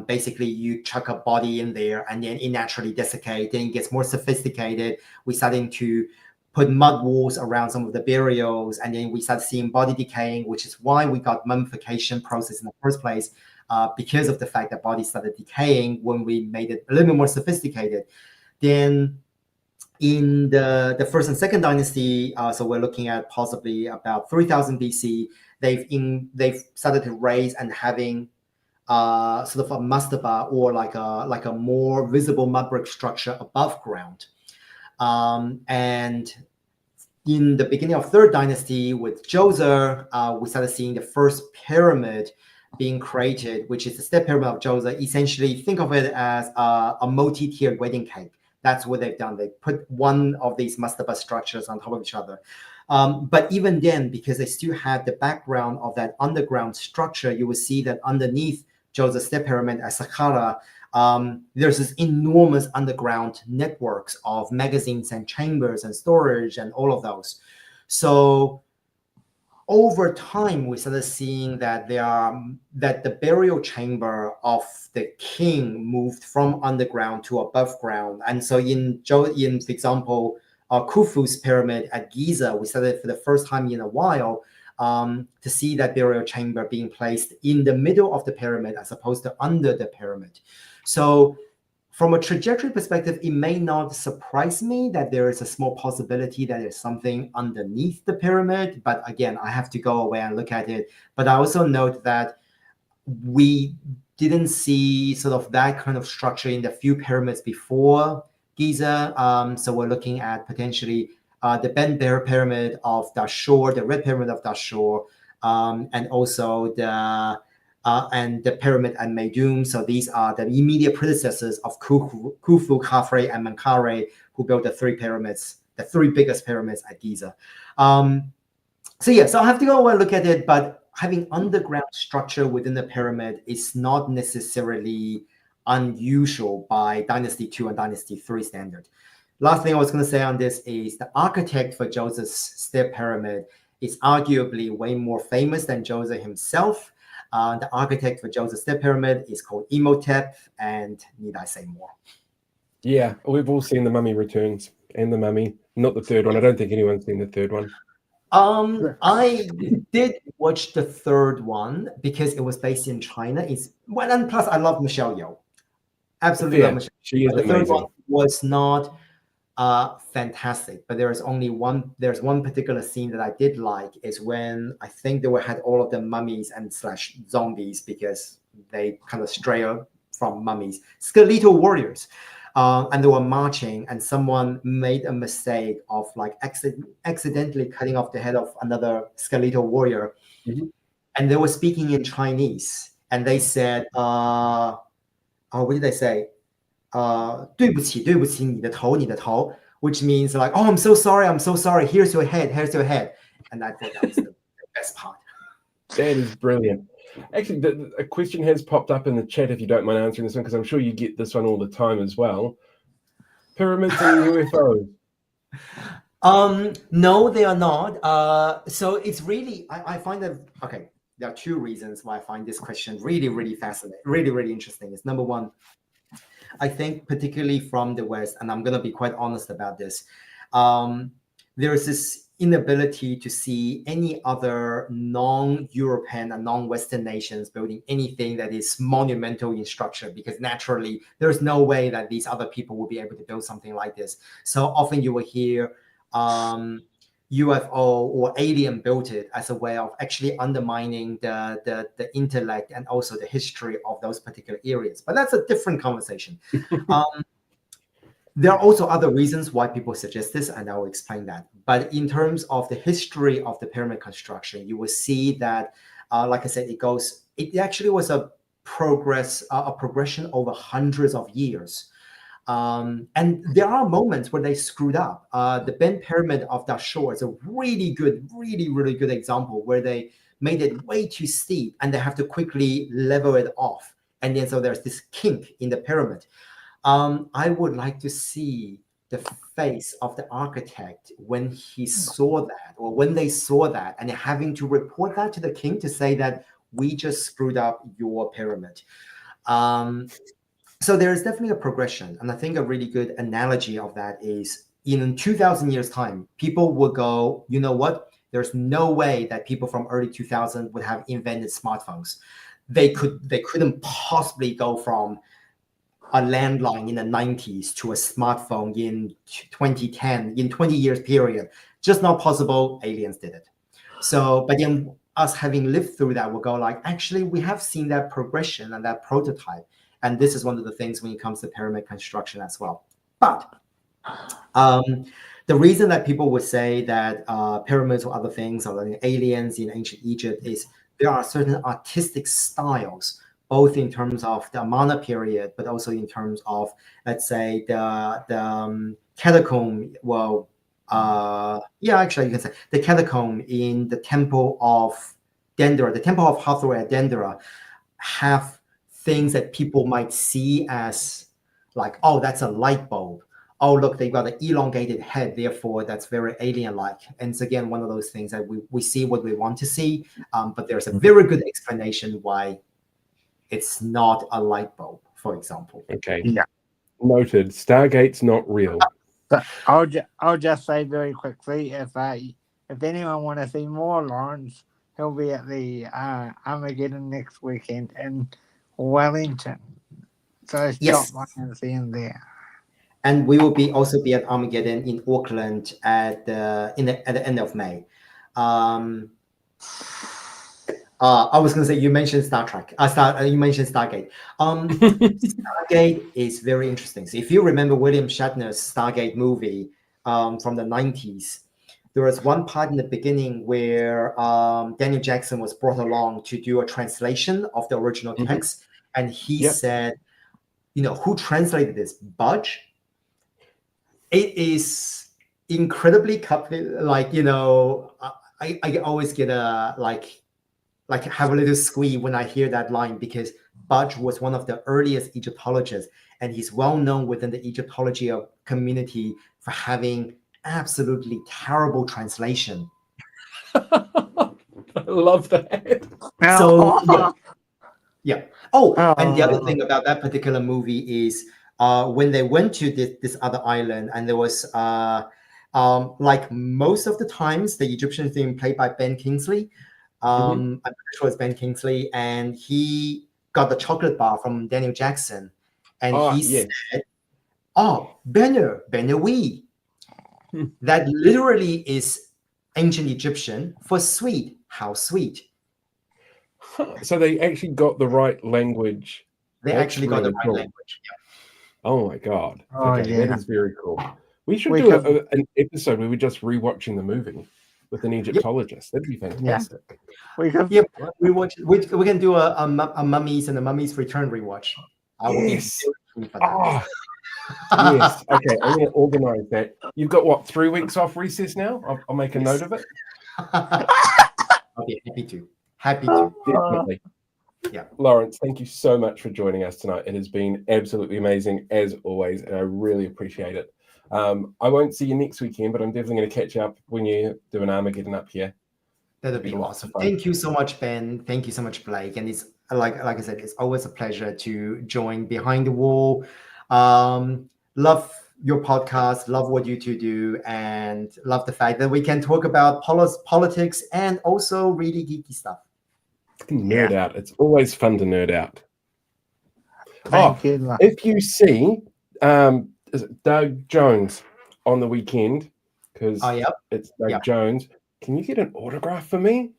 Basically, you chuck a body in there and then it naturally desiccates. Then it gets more sophisticated. We're starting to put mud walls around some of the burials, and then we start seeing body decaying, which is why we got mummification process in the first place, because of the fact that bodies started decaying when we made it a little bit more sophisticated. Then in the first and second dynasty, so we're looking at possibly about 3000 BC, they've started to raise and having sort of a mastaba, or like a more visible mud brick structure above ground. And in the beginning of third dynasty with Djoser, we started seeing the first pyramid being created, which is the step pyramid of Djoser. Essentially, think of it as a multi-tiered wedding cake. That's what they've done. They put one of these mastaba structures on top of each other. But even then, because they still had the background of that underground structure, you will see that underneath Djoser's step pyramid at Saqqara, there's this enormous underground networks of magazines and chambers and storage and all of those. So over time, we started seeing that the burial chamber of the king moved from underground to above ground. And so in for example, Khufu's pyramid at Giza, we started for the first time in a while to see that burial chamber being placed in the middle of the pyramid as opposed to under the pyramid. So from a trajectory perspective, it may not surprise me that there is a small possibility that there's something underneath the pyramid. But again, I have to go away and look at it. But I also note that we didn't see sort of that kind of structure in the few pyramids before Giza. So we're looking at potentially the Ben Bear pyramid of Dashur, the Red Pyramid of Dashur, and also the pyramid at Meidum. So these are the immediate predecessors of Khufu, Khafre, and Menkaure, who built the three biggest pyramids at Giza. So I have to go and look at it, but having underground structure within the pyramid is not necessarily unusual by Dynasty 2 and Dynasty 3 standard. Last thing I was going to say on this is the architect for Djoser's step pyramid is arguably way more famous than Djoser himself. The architect for Djoser's step pyramid is called Imhotep, and need I say more? Yeah, we've all seen The Mummy Returns and The Mummy. Not the third one. I don't think anyone's seen the third one. I did watch the third one because it was based in China. And plus I love Michelle Yeoh. Absolutely love Michelle. She is the amazing. third one was not fantastic. But there's one particular scene that I did like, is when I think they had all of the mummies and / zombies, because they kind of stray from mummies, skeletal warriors. And they were marching, and someone made a mistake of like accidentally cutting off the head of another skeletal warrior. And they were speaking in Chinese, and they said, what did they say? 对不起，对不起，你的头，你的头, which means like, oh, I'm so sorry, here's your head. And I thought that was the best part. That is brilliant. Actually, a question has popped up in the chat, if you don't mind answering this one, because I'm sure you get this one all the time as well. Pyramids and UFOs. No, they are not. So it's really, I find that, okay, there are two reasons why I find this question really, really fascinating, really, really interesting. Is number one, I think particularly from the West, and I'm going to be quite honest about this, there is this inability to see any other non-European and non-Western nations building anything that is monumental in structure, because naturally there's no way that these other people will be able to build something like this. So often you will hear UFO or alien built it as a way of actually undermining the intellect and also the history of those particular areas. But that's a different conversation. There are also other reasons why people suggest this, and I will explain that. But in terms of the history of the pyramid construction, you will see that, like I said, it actually was a progression over hundreds of years. And there are moments where they screwed up. The bent pyramid of Dashur is a really good, really, really good example where they made it way too steep and they have to quickly level it off. And then so there's this kink in the pyramid. I would like to see the face of the architect when he saw that, or when they saw that, and having to report that to the king to say that we just screwed up your pyramid. So there is definitely a progression. And I think a really good analogy of that is in 2,000 years time, people will go, you know what? There's no way that people from early 2000 would have invented smartphones. They couldn't possibly go from a landline in the 90s to a smartphone in 2010, in 20 years period. Just not possible. Aliens did it. So, but then us having lived through that, we'll go like, actually, we have seen that progression and that prototype. And this is one of the things when it comes to pyramid construction as well. But the reason that people would say that pyramids or other things are like aliens in ancient Egypt is there are certain artistic styles, both in terms of the Amana period, but also in terms of, let's say, the catacomb. Well, actually, you can say the catacomb in the temple of Dendera, the temple of Hathor at Dendera, have things that people might see as like, oh, that's a light bulb. Oh, look, they've got an elongated head, therefore that's very alien-like. And it's again one of those things that we see what we want to see, but there's a very good explanation why it's not a light bulb, for example. Okay. Yeah. Noted. Stargate's not real. But I'll just say very quickly, if anyone want to see more Lawrence, he'll be at the Armageddon next weekend in Wellington. So stop by and see him there. And we will also be at Armageddon in Auckland at the end of May. I was going to say, you mentioned Star Trek. You mentioned Stargate. Stargate is very interesting. So if you remember William Shatner's Stargate movie from the 90s, there was one part in the beginning where Daniel Jackson was brought along to do a translation of the original text. And he said, who translated this? Budge? It is incredibly like, I always get a like have a little squee when I hear that line, because Budge was one of the earliest Egyptologists, and he's well known within the Egyptology community for having absolutely terrible translation. I love that. So yeah. Oh, and the other thing about that particular movie is when they went to this other island, and there was like most of the times the Egyptian theme played by Ben Kingsley. I'm pretty sure it's Ben Kingsley, and he got the chocolate bar from Daniel Jackson, and he said, Oh, Benner we. That literally is ancient Egyptian for sweet. How sweet. So they actually got the right language. They That's actually got really the right cool. language. Yeah. Oh my god. Oh, Okay, yeah. that is very cool. We should We do could- an episode where we're just rewatching the movie with an Egyptologist. That'd be fantastic. We could, Yep, we can do a Mummies and the Mummies Return rewatch. I will Yes. be very keen for that. Oh, yes. Okay, I'm going to organize that. You've got what, 3 weeks off recess now? I'll make a note of it. I'll be happy to. Happy to. Definitely. Yeah. Lawrence, thank you so much for joining us tonight. It has been absolutely amazing as always, and I really appreciate it. I won't see you next weekend, but I'm definitely going to catch up when you do an Armageddon up here. That'll be awesome. Thank you so much, Ben. Thank you so much, Blake. And it's like I said, it's always a pleasure to join Behind the Wall. Love your podcast, love what you two do, and love the fact that we can talk about politics and also really geeky stuff. Nerd out. It's always fun to nerd out. Thank you. If you see is it Doug Jones on the weekend, because it's Doug Jones, can you get an autograph for me?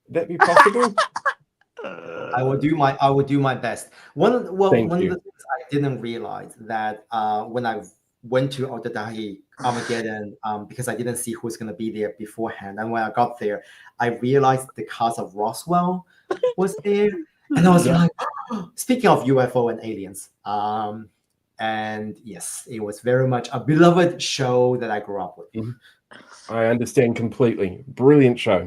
Would that be possible? I will do my best. One of the things I didn't realize that when I went to Armageddon, because I didn't see who was going to be there beforehand, and when I got there, I realized the cast of Roswell was there, and I was like, speaking of UFO and aliens, and yes, it was very much a beloved show that I grew up with. Mm-hmm. I understand completely. Brilliant show.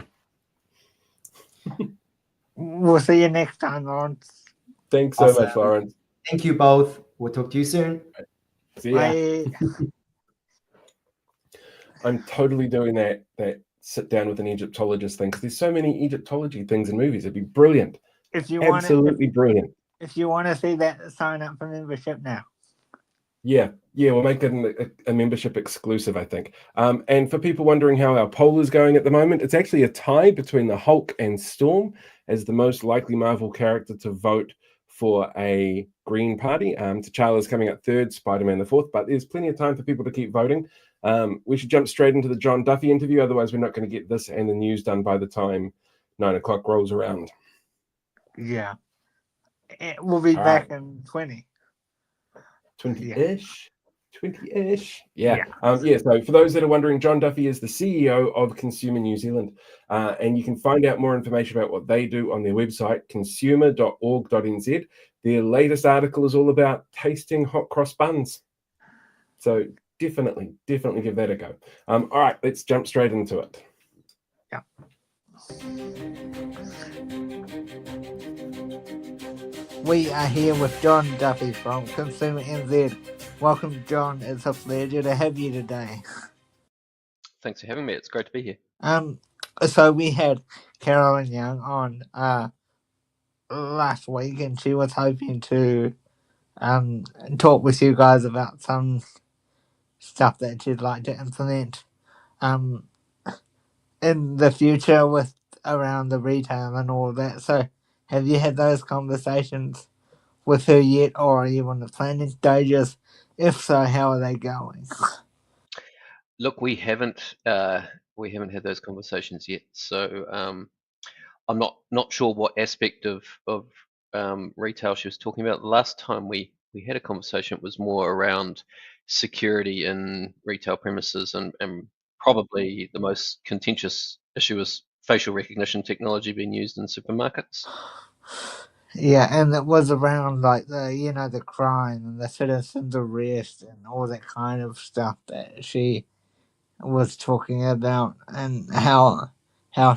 We'll see you next time, Lawrence. Thanks so much, Lawrence. Thank you both. We'll talk to you soon. See ya. I'm totally doing that sit down with an Egyptologist thing, because there's so many Egyptology things in movies. It'd be brilliant. If you absolutely brilliant. If you want to see that, sign up for membership now. Yeah, we'll make it a membership exclusive, I think. And for people wondering how our poll is going at the moment, it's actually a tie between the Hulk and Storm as the most likely Marvel character to vote for a Green Party. T'Challa's coming up third, Spider-Man the fourth, but there's plenty of time for people to keep voting. We should jump straight into the John Duffy interview, otherwise we're not going to get this and the news done by the time 9 o'clock rolls around. Yeah. We'll be back in 20. 20-ish. Yeah. So for those that are wondering, John Duffy is the CEO of Consumer New Zealand, and you can find out more information about what they do on their website, consumer.org.nz. Their latest article is all about tasting hot cross buns, so definitely give that a go. All right, let's jump straight into it. Yeah. We are here with John Duffy from Consumer NZ. Welcome, John. It's a pleasure to have you today. Thanks for having me. It's great to be here. So we had Carolyn Young on last week, and she was hoping to talk with you guys about some stuff that she'd like to implement in the future with around the retail and all that. So have you had those conversations with her yet, or are you on the planning stages? If so, how are they going? Look, we haven't had those conversations yet. So I'm not sure what aspect of retail she was talking about. The last time we had a conversation, it was more around security in retail premises, and probably the most contentious issue was facial recognition technology being used in supermarkets. Yeah, and it was around like the crime and the citizens arrest and all that kind of stuff that she was talking about, and how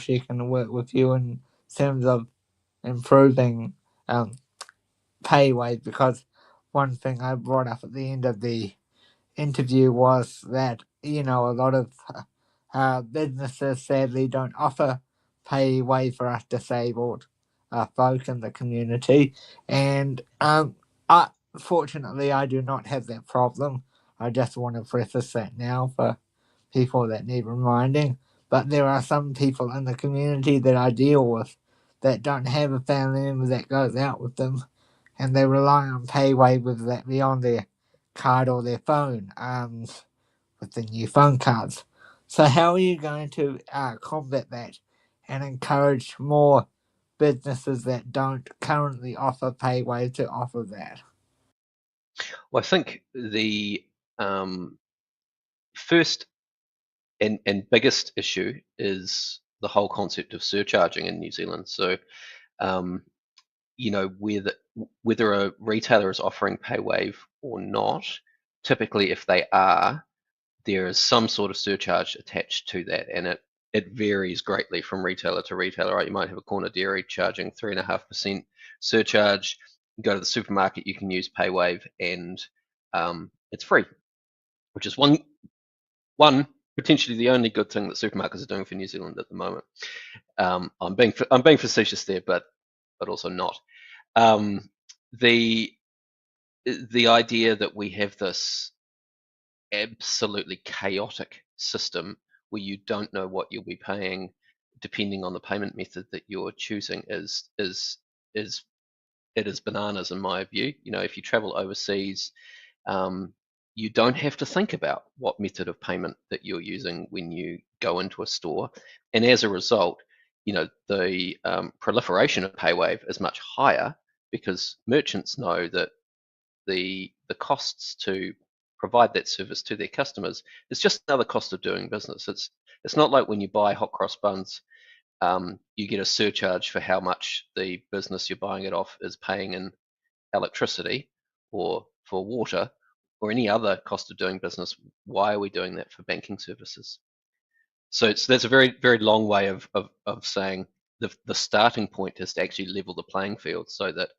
she can work with you in terms of improving pay wage. Because one thing I brought up at the end of the interview was that a lot of businesses sadly don't offer pay wage for us disabled folk in the community, and fortunately I do not have that problem. I just want to preface that now for people that need reminding. But there are some people in the community that I deal with that don't have a family member that goes out with them, and they rely on pay waivers that be on their card or their phone with the new phone cards. So how are you going to combat that and encourage more businesses that don't currently offer PayWave to offer that? Well, I think the first and biggest issue is the whole concept of surcharging in New Zealand. So, you know, whether a retailer is offering PayWave or not, typically if they are, there is some sort of surcharge attached to that, and it varies greatly from retailer to retailer. Right? You might have a corner dairy charging 3.5% surcharge. You go to the supermarket, you can use PayWave, and it's free, which is one potentially the only good thing that supermarkets are doing for New Zealand at the moment. I'm being facetious there, but also not. The idea that we have this absolutely chaotic system where you don't know what you'll be paying depending on the payment method that you're choosing is bananas in my view. You know, if you travel overseas, you don't have to think about what method of payment that you're using when you go into a store, and as a result, you know, the proliferation of PayWave is much higher because merchants know that the costs to provide that service to their customers is just another cost of doing business. It's not like when you buy hot cross buns, you get a surcharge for how much the business you're buying it off is paying in electricity or for water or any other cost of doing business. Why are we doing that for banking services? So that's a very, very long way of saying the starting point is to actually level the playing field so that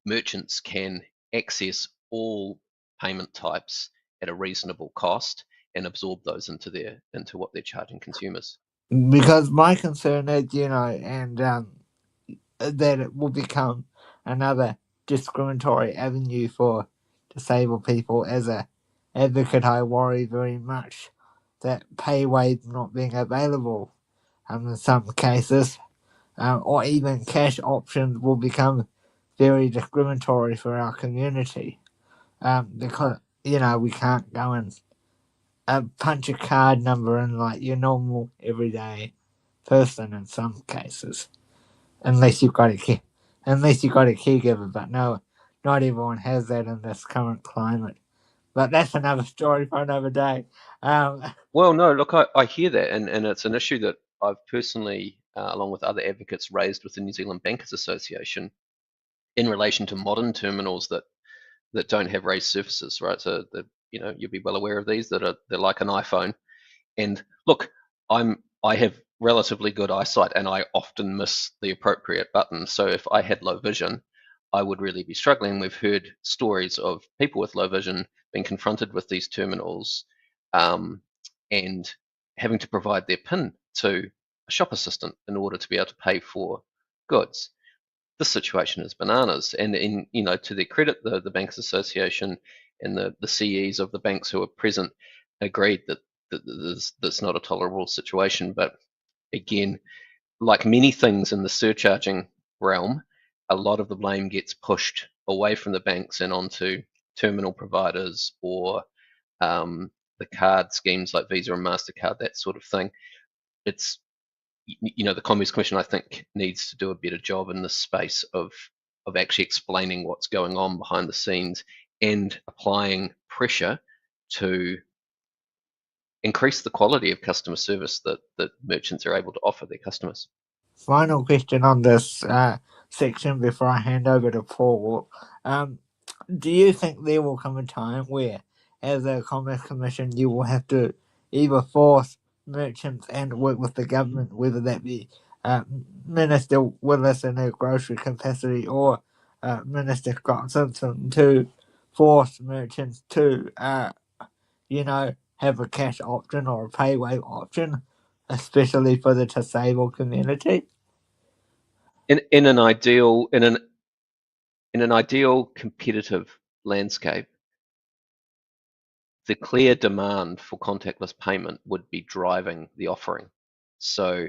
merchants can access all payment types at a reasonable cost and absorb those into what they're charging consumers. Because my concern is, you know, and that it will become another discriminatory avenue for disabled people. As a advocate, I worry very much that PayWave not being available in some cases, or even cash options will become very discriminatory for our community. Because, you know, we can't go and punch a card number in like your normal everyday person in some cases, unless you've got a caregiver. But no, not everyone has that in this current climate. But that's another story for another day. Well, no, look, I hear that, and it's an issue that I've personally, along with other advocates, raised with the New Zealand Bankers Association in relation to modern terminals that don't have raised surfaces, right? So that, you know, you'll be well aware of these they're like an iPhone. And look, I have relatively good eyesight, and I often miss the appropriate button. So if I had low vision, I would really be struggling. We've heard stories of people with low vision being confronted with these terminals and having to provide their PIN to a shop assistant in order to be able to pay for goods. This situation is bananas, and in, you know, to their credit, the Bankers Association and the CEs of the banks who are present agreed that that's not a tolerable situation. But again, like many things in the surcharging realm, a lot of the blame gets pushed away from the banks and onto terminal providers or the card schemes like Visa and MasterCard, that sort of thing. It's, you know, the Commerce Commission, I think, needs to do a better job in this space of actually explaining what's going on behind the scenes and applying pressure to increase the quality of customer service that merchants are able to offer their customers. Final question on this section before I hand over to Paul. Do you think there will come a time where, as a Commerce Commission, you will have to either force merchants and work with the government, whether that be Minister Willis in her grocery capacity or Minister Scott Simpson, to force merchants to, you know, have a cash option or a PayWave option, especially for the disabled community? In an ideal competitive landscape, the clear demand for contactless payment would be driving the offering. So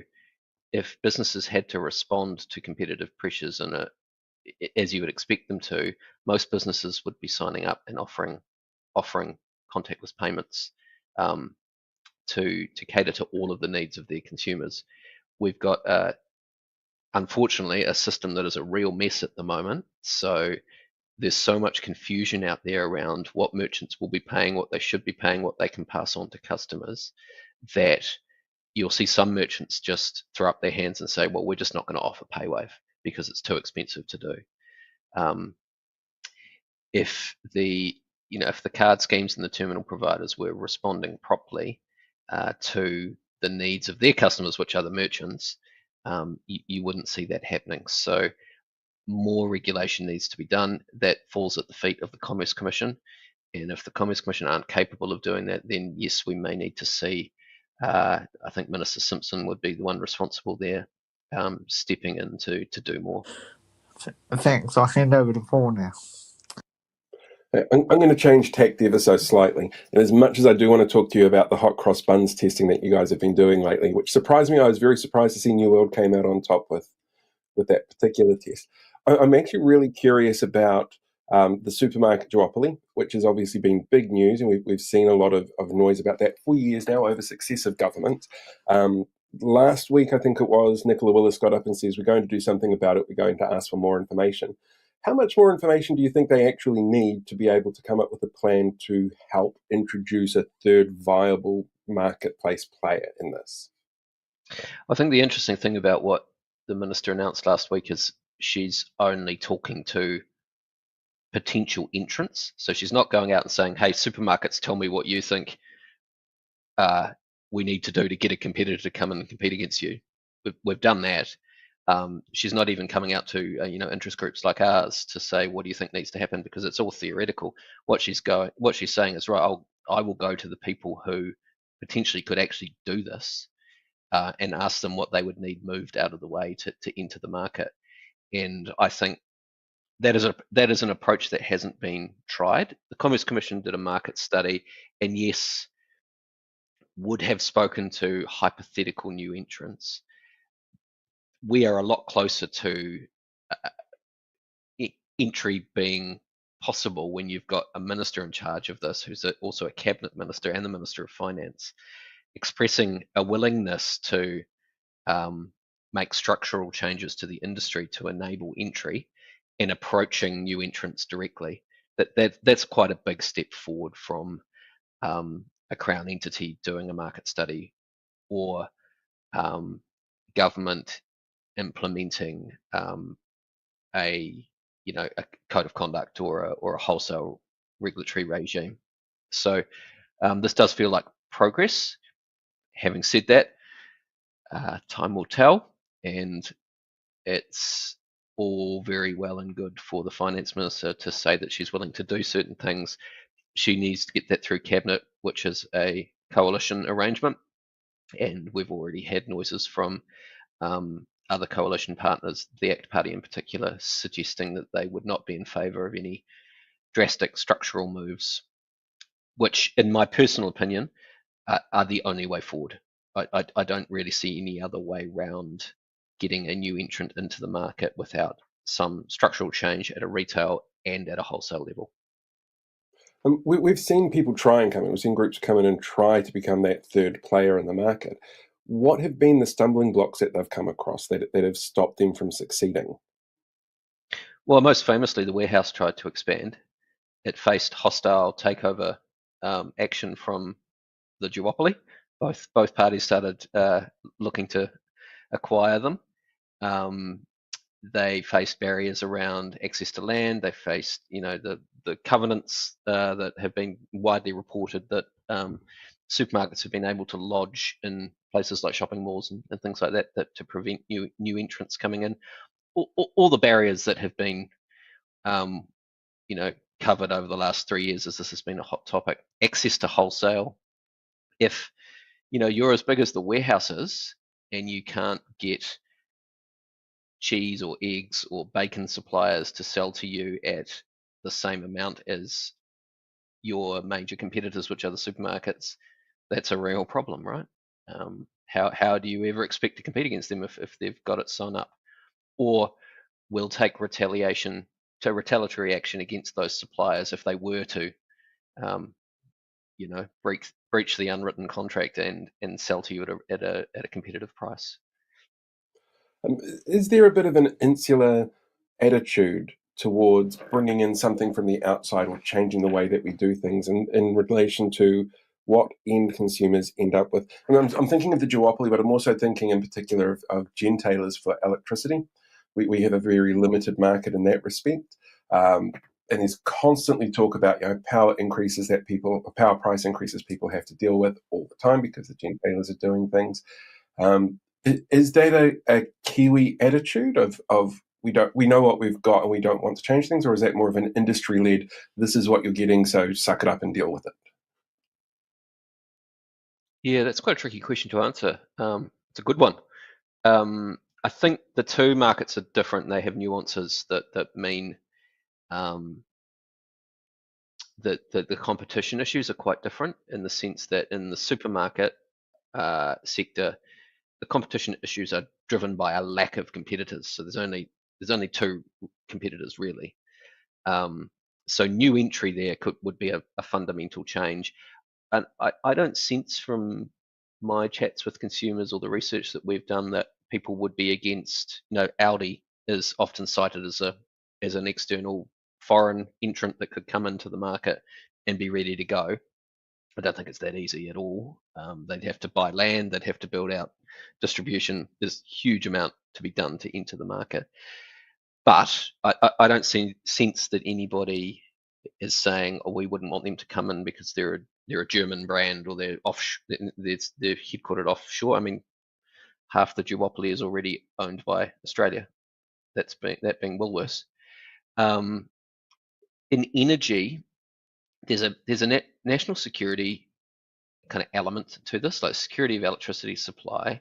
if businesses had to respond to competitive pressures in as you would expect them to, most businesses would be signing up and offering contactless payments to cater to all of the needs of their consumers. We've got unfortunately a system that is a real mess at the moment. So there's so much confusion out there around what merchants will be paying, what they should be paying, what they can pass on to customers, that you'll see some merchants just throw up their hands and say, well, we're just not going to offer PayWave because it's too expensive to do. If the card schemes and the terminal providers were responding properly to the needs of their customers, which are the merchants, you wouldn't see that happening. So more regulation needs to be done. That falls at the feet of the Commerce Commission. And if the Commerce Commission aren't capable of doing that, then yes, we may need to see, I think Minister Simpson would be the one responsible there, stepping in to do more. Thanks. I'll hand over to Paul now. I'm going to change tack ever so slightly. And as much as I do want to talk to you about the hot cross buns testing that you guys have been doing lately, which surprised me, I was very surprised to see New World came out on top with that particular test. I'm actually really curious about the supermarket duopoly, which has obviously been big news, and we've seen a lot of noise about that for years now over successive governments. Last week, I think it was, Nicola Willis got up and says, we're going to do something about it. We're going to ask for more information. How much more information do you think they actually need to be able to come up with a plan to help introduce a third viable marketplace player in this? I think the interesting thing about what the minister announced last week is she's only talking to potential entrants. So she's not going out and saying, hey, supermarkets, tell me what you think we need to do to get a competitor to come and compete against you. We've done that. She's not even coming out to interest groups like ours to say, what do you think needs to happen, because it's all theoretical. What she's saying is, right, I will go to the people who potentially could actually do this and ask them what they would need moved out of the way to enter the market. And I think that is an approach that hasn't been tried. The Commerce Commission did a market study, and yes, would have spoken to hypothetical new entrants. We are a lot closer to entry being possible when you've got a minister in charge of this, who's also a cabinet minister and the Minister of Finance, expressing a willingness to make structural changes to the industry to enable entry and approaching new entrants directly. That's quite a big step forward from a Crown entity doing a market study or government implementing a code of conduct or a wholesale regulatory regime. So this does feel like progress. Having said that, time will tell, and it's all very well and good for the finance minister to say that she's willing to do certain things. She needs to get that through cabinet, which is a coalition arrangement, and we've already had noises from other coalition partners, the ACT Party in particular, suggesting that they would not be in favour of any drastic structural moves, which, in my personal opinion, are the only way forward. I don't really see any other way round getting a new entrant into the market without some structural change at a retail and at a wholesale level. We've seen people try and come in. We've seen groups come in and try to become that third player in the market. What have been the stumbling blocks that they've come across that have stopped them from succeeding? Well, most famously, the warehouse tried to expand. It faced hostile takeover action from the duopoly. Both parties started looking to acquire them. They faced barriers around access to land. They faced, the covenants that have been widely reported that supermarkets have been able to lodge in places like shopping malls and things like that to prevent new entrants coming in. All the barriers that have been, covered over the last 3 years as this has been a hot topic. Access to wholesale. If you're as big as the warehouses and you can't get cheese or eggs or bacon suppliers to sell to you at the same amount as your major competitors, which are the supermarkets, that's a real problem, right? How do you ever expect to compete against them if they've got it sewn up? Or will take retaliatory action against those suppliers if they were to, breach the unwritten contract and sell to you at a competitive price. Is there a bit of an insular attitude towards bringing in something from the outside or changing the way that we do things in relation to what end consumers end up with? I mean, I'm thinking of the duopoly, but I'm also thinking in particular of gentailers for electricity. We have a very limited market in that respect. And there's constantly talk about power price increases people have to deal with all the time because the gentailers are doing things. Is that a Kiwi attitude of we know what we've got and we don't want to change things, or is that more of an industry-led, this is what you're getting, so suck it up and deal with it? Yeah, that's quite a tricky question to answer. It's a good one. I think the two markets are different and they have nuances that mean that the competition issues are quite different, in the sense that in the supermarket sector, the competition issues are driven by a lack of competitors. So there's only two competitors really. So new entry there would be a fundamental change. And I don't sense from my chats with consumers or the research that we've done that people would be against. Aldi is often cited as an external foreign entrant that could come into the market and be ready to go. I don't think it's that easy at all. They'd have to buy land, they'd have to build out distribution. There's a huge amount to be done to enter the market. But I don't sense that anybody is saying, we wouldn't want them to come in because they're a German brand or they're headquartered offshore. I mean, half the duopoly is already owned by Australia. That being Woolworths. In energy, there's a national security kind of element to this. Like, security of electricity supply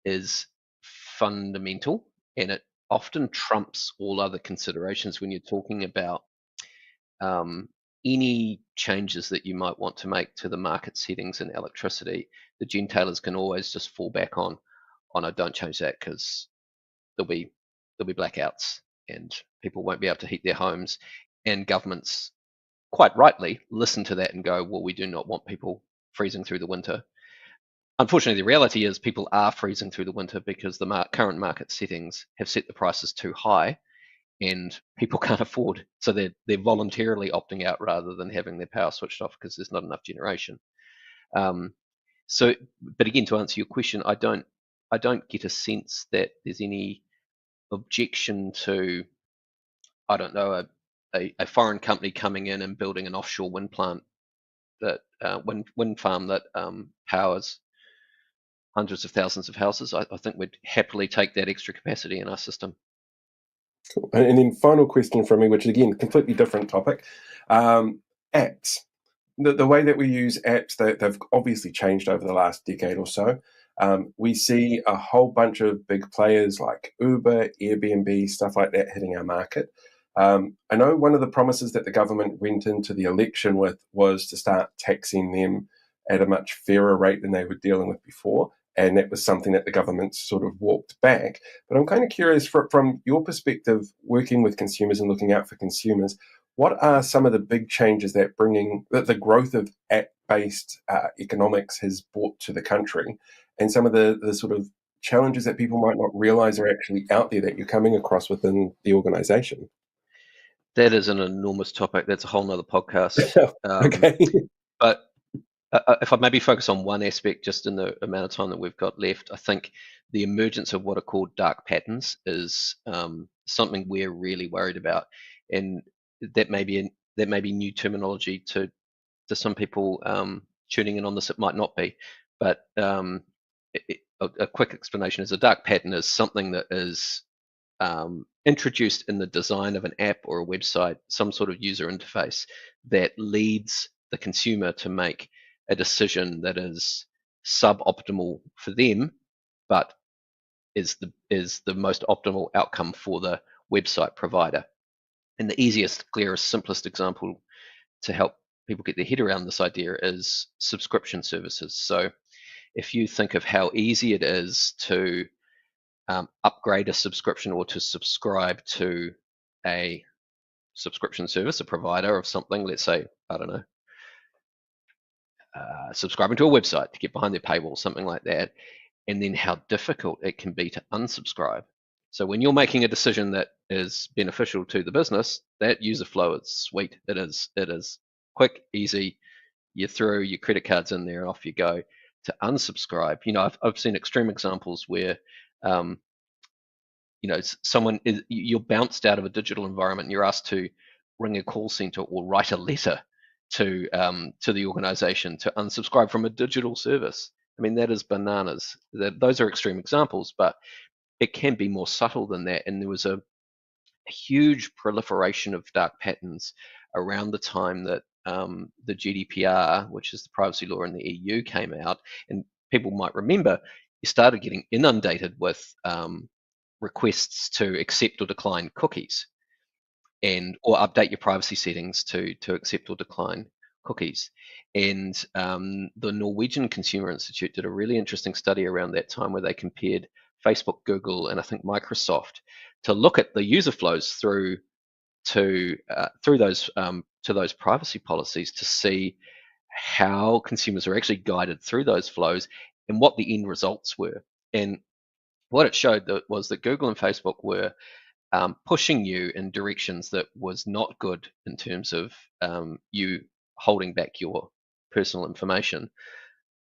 is fundamental, and it often trumps all other considerations when you're talking about any changes that you might want to make to the market settings in electricity. The gentailers can always just fall back on, no, don't change that because there'll be blackouts and people won't be able to heat their homes. And governments, quite rightly, listen to that and go, well, we do not want people freezing through the winter. Unfortunately, the reality is people are freezing through the winter because the current market settings have set the prices too high and people can't afford. So they're voluntarily opting out rather than having their power switched off because there's not enough generation. But again, to answer your question, I don't get a sense that there's any objection to, I don't know, a foreign company coming in and building an offshore wind plant, that wind farm that powers hundreds of thousands of houses. I think we'd happily take that extra capacity in our system. Cool. And then final question from me, which is again completely different topic. Apps. The way that we use apps, they've obviously changed over the last decade or so. We see a whole bunch of big players like Uber, Airbnb, stuff like that hitting our market. I know one of the promises that the government went into the election with was to start taxing them at a much fairer rate than they were dealing with before. And that was something that the government sort of walked back. But I'm kind of curious, from your perspective, working with consumers and looking out for consumers, what are some of the big changes that the growth of app-based economics has brought to the country, and some of the sort of challenges that people might not realize are actually out there that you're coming across within the organization? That is an enormous topic. That's a whole nother podcast. Okay. But if I maybe focus on one aspect, just in the amount of time that we've got left, I think the emergence of what are called dark patterns is something we're really worried about, and that may be new terminology to some people tuning in on this. It might not be, but a quick explanation is a dark pattern is something that is introduced in the design of an app or a website, some sort of user interface that leads the consumer to make a decision that is suboptimal for them, but is the most optimal outcome for the website provider. And the easiest, clearest, simplest example to help people get their head around this idea is subscription services. So if you think of how easy it is to upgrade a subscription or to subscribe to a subscription service, a provider of something, let's say, I don't know, subscribing to a website to get behind their paywall, something like that, and then how difficult it can be to unsubscribe. So when you're making a decision that is beneficial to the business, that user flow is sweet. It is quick, easy. You're through, your credit card's in there, and off you go. To unsubscribe, I've seen extreme examples where you're bounced out of a digital environment and you're asked to ring a call center or write a letter to the organization to unsubscribe from a digital service. I mean, that is bananas. Those are extreme examples, but it can be more subtle than that. And there was a huge proliferation of dark patterns around the time that the GDPR, which is the privacy law in the EU, came out. And people might remember, you started getting inundated with requests to accept or decline cookies, or update your privacy settings to accept or decline cookies. And the Norwegian Consumer Institute did a really interesting study around that time where they compared Facebook, Google, and I think Microsoft to look at the user flows through those privacy policies to see how consumers are actually guided through those flows and what the end results were. And what it showed was that Google and Facebook were pushing you in directions that was not good in terms of you holding back your personal information.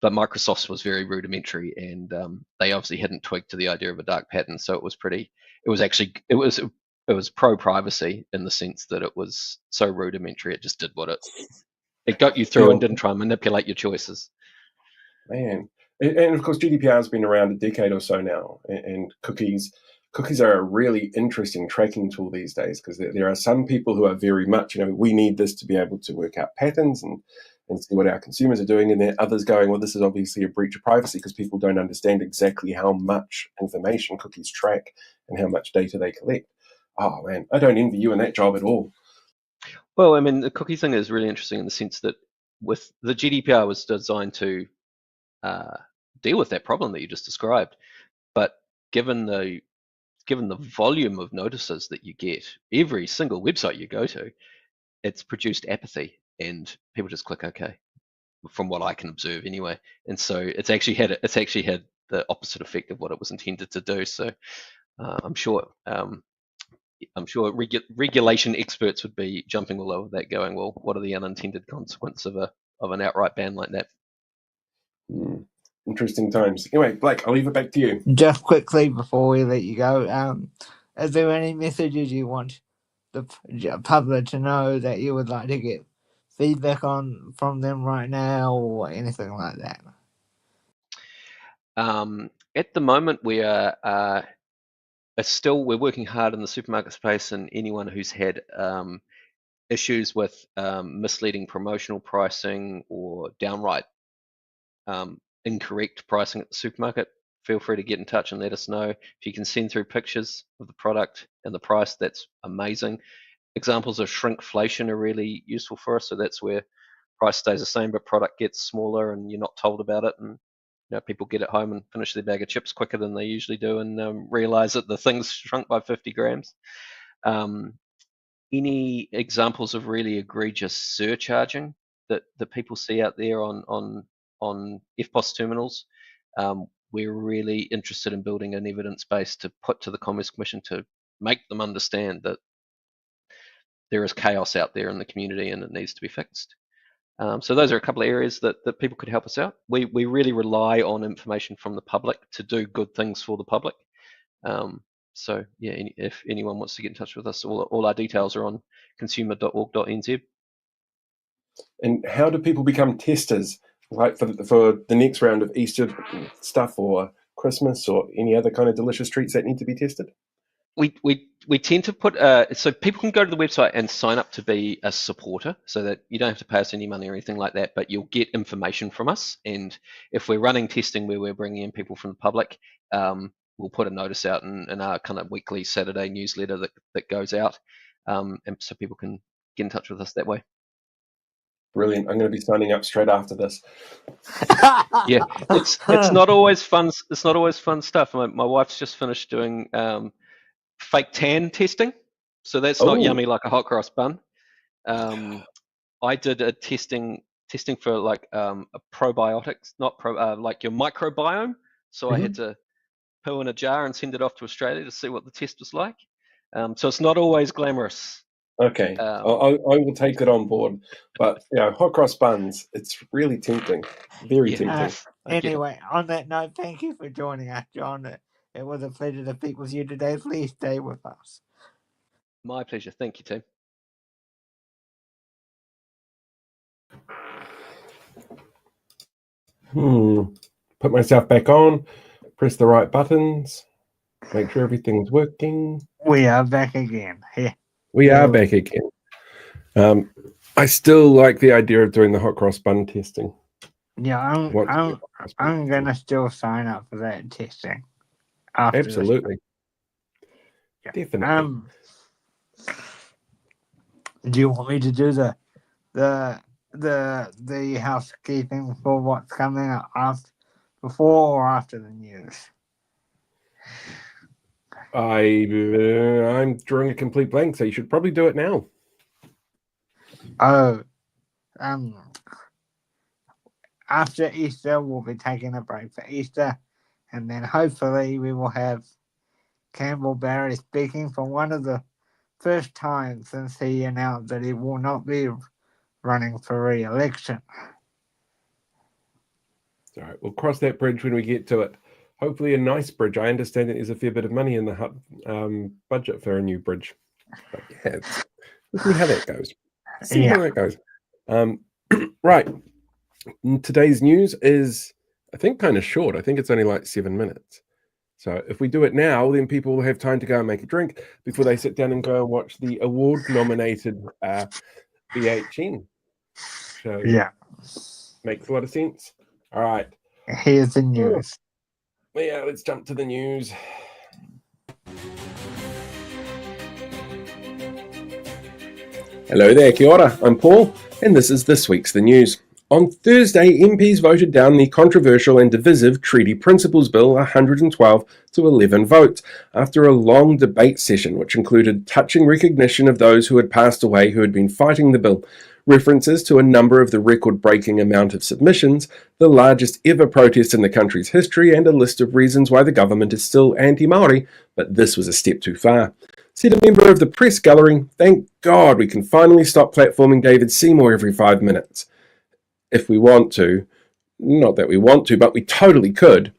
But Microsoft's was very rudimentary, and they obviously hadn't twigged to the idea of a dark pattern. So it was pro-privacy in the sense that it was so rudimentary. It just did what it got you through and didn't try and manipulate your choices. Man. And of course, GDPR has been around a decade or so now, and cookies are a really interesting tracking tool these days, because there are some people who are very much, we need this to be able to work out patterns and see what our consumers are doing, and there are others going, well, this is obviously a breach of privacy because people don't understand exactly how much information cookies track and how much data they collect. Oh man, I don't envy you in that job at all. Well, I mean, the cookie thing is really interesting in the sense that with the GDPR was designed to deal with that problem that you just described, but given the volume of notices that you get, every single website you go to, it's produced apathy, and people just click OK, from what I can observe anyway. And so it's actually had the opposite effect of what it was intended to do. So I'm sure regulation experts would be jumping all over that, going, well, what are the unintended consequences of an outright ban like that? Interesting times. Anyway, Blake, I'll leave it back to you. Just quickly before we let you go, is there any messages you want the public to know that you would like to get feedback on from them right now, or anything like that? At the moment, we're working hard in the supermarket space, and anyone who's had issues with misleading promotional pricing or downright incorrect pricing at the supermarket, feel free to get in touch and let us know. If you can send through pictures of the product and the price, that's amazing. Examples of shrinkflation are really useful for us. So that's where price stays the same, but product gets smaller and you're not told about it. And people get it home and finish their bag of chips quicker than they usually do, and realize that the thing's shrunk by 50 grams. Any examples of really egregious surcharging that people see out there on FPOS terminals? We're really interested in building an evidence base to put to the Commerce Commission to make them understand that there is chaos out there in the community and it needs to be fixed. So those are a couple of areas that people could help us out. We really rely on information from the public to do good things for the public. So yeah, if anyone wants to get in touch with us, all our details are on consumer.org.nz. And how do people become testers, like for the next round of Easter stuff or Christmas or any other kind of delicious treats that need to be tested? We tend to put so people can go to the website and sign up to be a supporter, so that you don't have to pay us any money or anything like that, but you'll get information from us. And if we're running testing where we're bringing in people from the public, we'll put a notice out in our kind of weekly Saturday newsletter that goes out, and so people can get in touch with us that way. Brilliant. I'm going to be signing up straight after this. Yeah, it's not always fun. It's not always fun stuff. My wife's just finished doing fake tan testing, so that's not yummy like a hot cross bun. I did a testing for like a probiotics, not like your microbiome. So I had to poo in a jar and send it off to Australia to see what the test was like. So it's not always glamorous. Okay, I will take it on board. But hot cross buns, it's really tempting, very tempting. Anyway, on that note, thank you for joining us, John. It was a pleasure to speak with you today. Please stay with us. My pleasure. Thank you, team. Put myself back on, press the right buttons, make sure everything's working. We are back again. Yeah. We are back again. I still like the idea of doing the hot cross bun testing. Yeah, I'm gonna still sign up for that testing. Absolutely. Definitely. Do you want me to do the housekeeping for what's coming up before or after the news? I'm drawing a complete blank, so you should probably do it now. After Easter, we'll be taking a break for Easter, and then hopefully we will have Campbell Barry speaking for one of the first times since he announced that he will not be running for re-election. All right, we'll cross that bridge when we get to it. Hopefully a nice bridge. I understand that there's a fair bit of money in the budget for a new bridge. But yeah, we'll see how that goes. How that goes. Right. Today's news is, I think, kind of short. I think it's only like 7 minutes. So if we do it now, then people will have time to go and make a drink before they sit down and go and watch the award-nominated BHN. So makes a lot of sense. All right. Here's the news. Yeah, let's jump to the news. Hello there, kia ora. I'm Paul, and this is this week's The News. On Thursday, MPs voted down the controversial and divisive Treaty Principles Bill 112 to 11 votes after a long debate session which included touching recognition of those who had passed away who had been fighting the bill, references to a number of the record-breaking amount of submissions, the largest ever protest in the country's history, and a list of reasons why the government is still anti-Māori, but this was a step too far. Said a member of the press gallery, "Thank God we can finally stop platforming David Seymour every 5 minutes. If we want to. Not that we want to, but we totally could."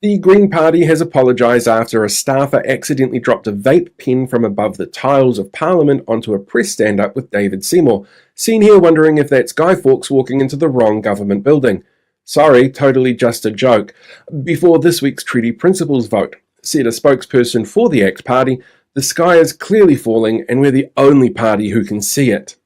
The Green Party has apologised after a staffer accidentally dropped a vape pen from above the tiles of Parliament onto a press stand-up with David Seymour, seen here wondering if that's Guy Fawkes walking into the wrong government building. Sorry, totally just a joke. Before this week's Treaty Principles vote, said a spokesperson for the ACT Party, the sky is clearly falling and we're the only party who can see it.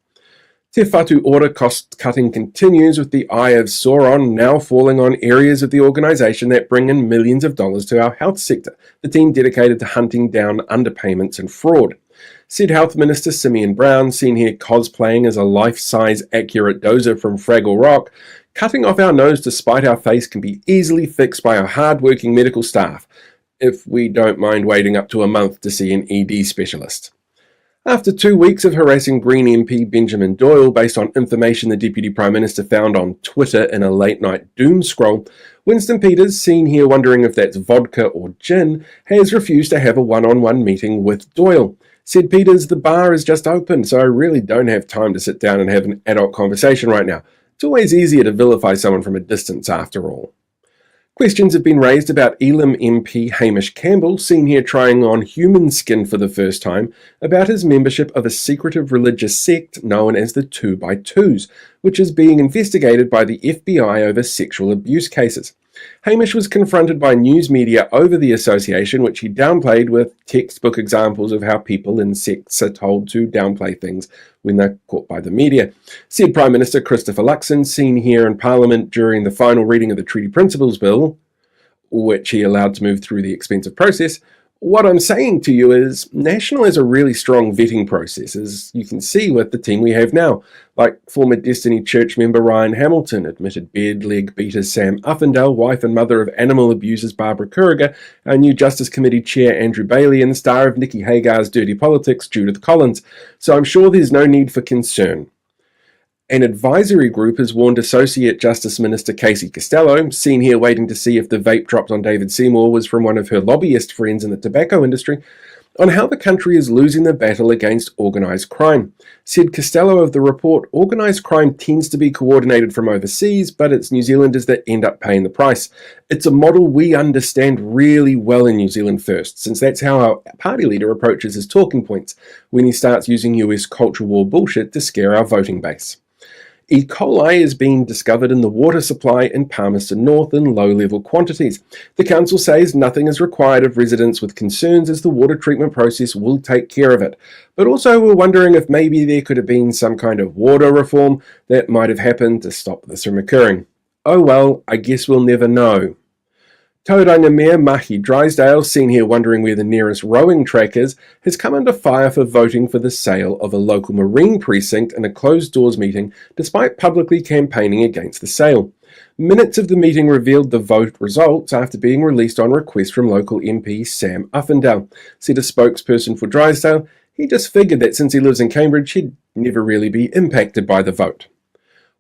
Te Whatu Ora cost-cutting continues, with the eye of Sauron now falling on areas of the organisation that bring in millions of dollars to our health sector, the team dedicated to hunting down underpayments and fraud. Said Health Minister Simeon Brown, seen here cosplaying as a life-size accurate dozer from Fraggle Rock, cutting off our nose to spite our face can be easily fixed by our hard-working medical staff, if we don't mind waiting up to a month to see an ED specialist. After 2 weeks of harassing Green MP Benjamin Doyle based on information the Deputy Prime Minister found on Twitter in a late-night doom scroll, Winston Peters, seen here wondering if that's vodka or gin, has refused to have a one-on-one meeting with Doyle. Said Peters, "The bar is just opened, so I really don't have time to sit down and have an adult conversation right now. It's always easier to vilify someone from a distance after all." Questions have been raised about Elam MP Hamish Campbell, seen here trying on human skin for the first time, about his membership of a secretive religious sect known as the 2x2s, which is being investigated by the FBI over sexual abuse cases. Hamish was confronted by news media over the association, which he downplayed with textbook examples of how people in sects are told to downplay things when they're caught by the media. Said Prime Minister Christopher Luxon, seen here in Parliament during the final reading of the Treaty Principles Bill, which he allowed to move through the expensive process, What I'm saying to you is National has a really strong vetting process, as you can see with the team we have now, like former Destiny Church member Ryan Hamilton, admitted bed leg beater Sam Uffindale, wife and mother of animal abusers Barbara Kuriger, our new Justice Committee chair Andrew Bailey, and the star of Nikki Hagar's Dirty Politics Judith Collins, so I'm sure there's no need for concern. An advisory group has warned Associate Justice Minister Casey Costello, seen here waiting to see if the vape dropped on David Seymour was from one of her lobbyist friends in the tobacco industry, on how the country is losing the battle against organised crime. Said Costello of the report, organised crime tends to be coordinated from overseas, but it's New Zealanders that end up paying the price. It's a model we understand really well in New Zealand First, since that's how our party leader approaches his talking points when he starts using US culture war bullshit to scare our voting base. E. coli is being discovered in the water supply in Palmerston North in low-level quantities. The council says nothing is required of residents with concerns as the water treatment process will take care of it. But also we're wondering if maybe there could have been some kind of water reform that might have happened to stop this from occurring. Oh well, I guess we'll never know. Tauranga Mayor Mahi Drysdale, seen here wondering where the nearest rowing track is, has come under fire for voting for the sale of a local marine precinct in a closed-doors meeting, despite publicly campaigning against the sale. Minutes of the meeting revealed the vote results after being released on request from local MP Sam Uffindale. Said a spokesperson for Drysdale, he just figured that since he lives in Cambridge, he'd never really be impacted by the vote.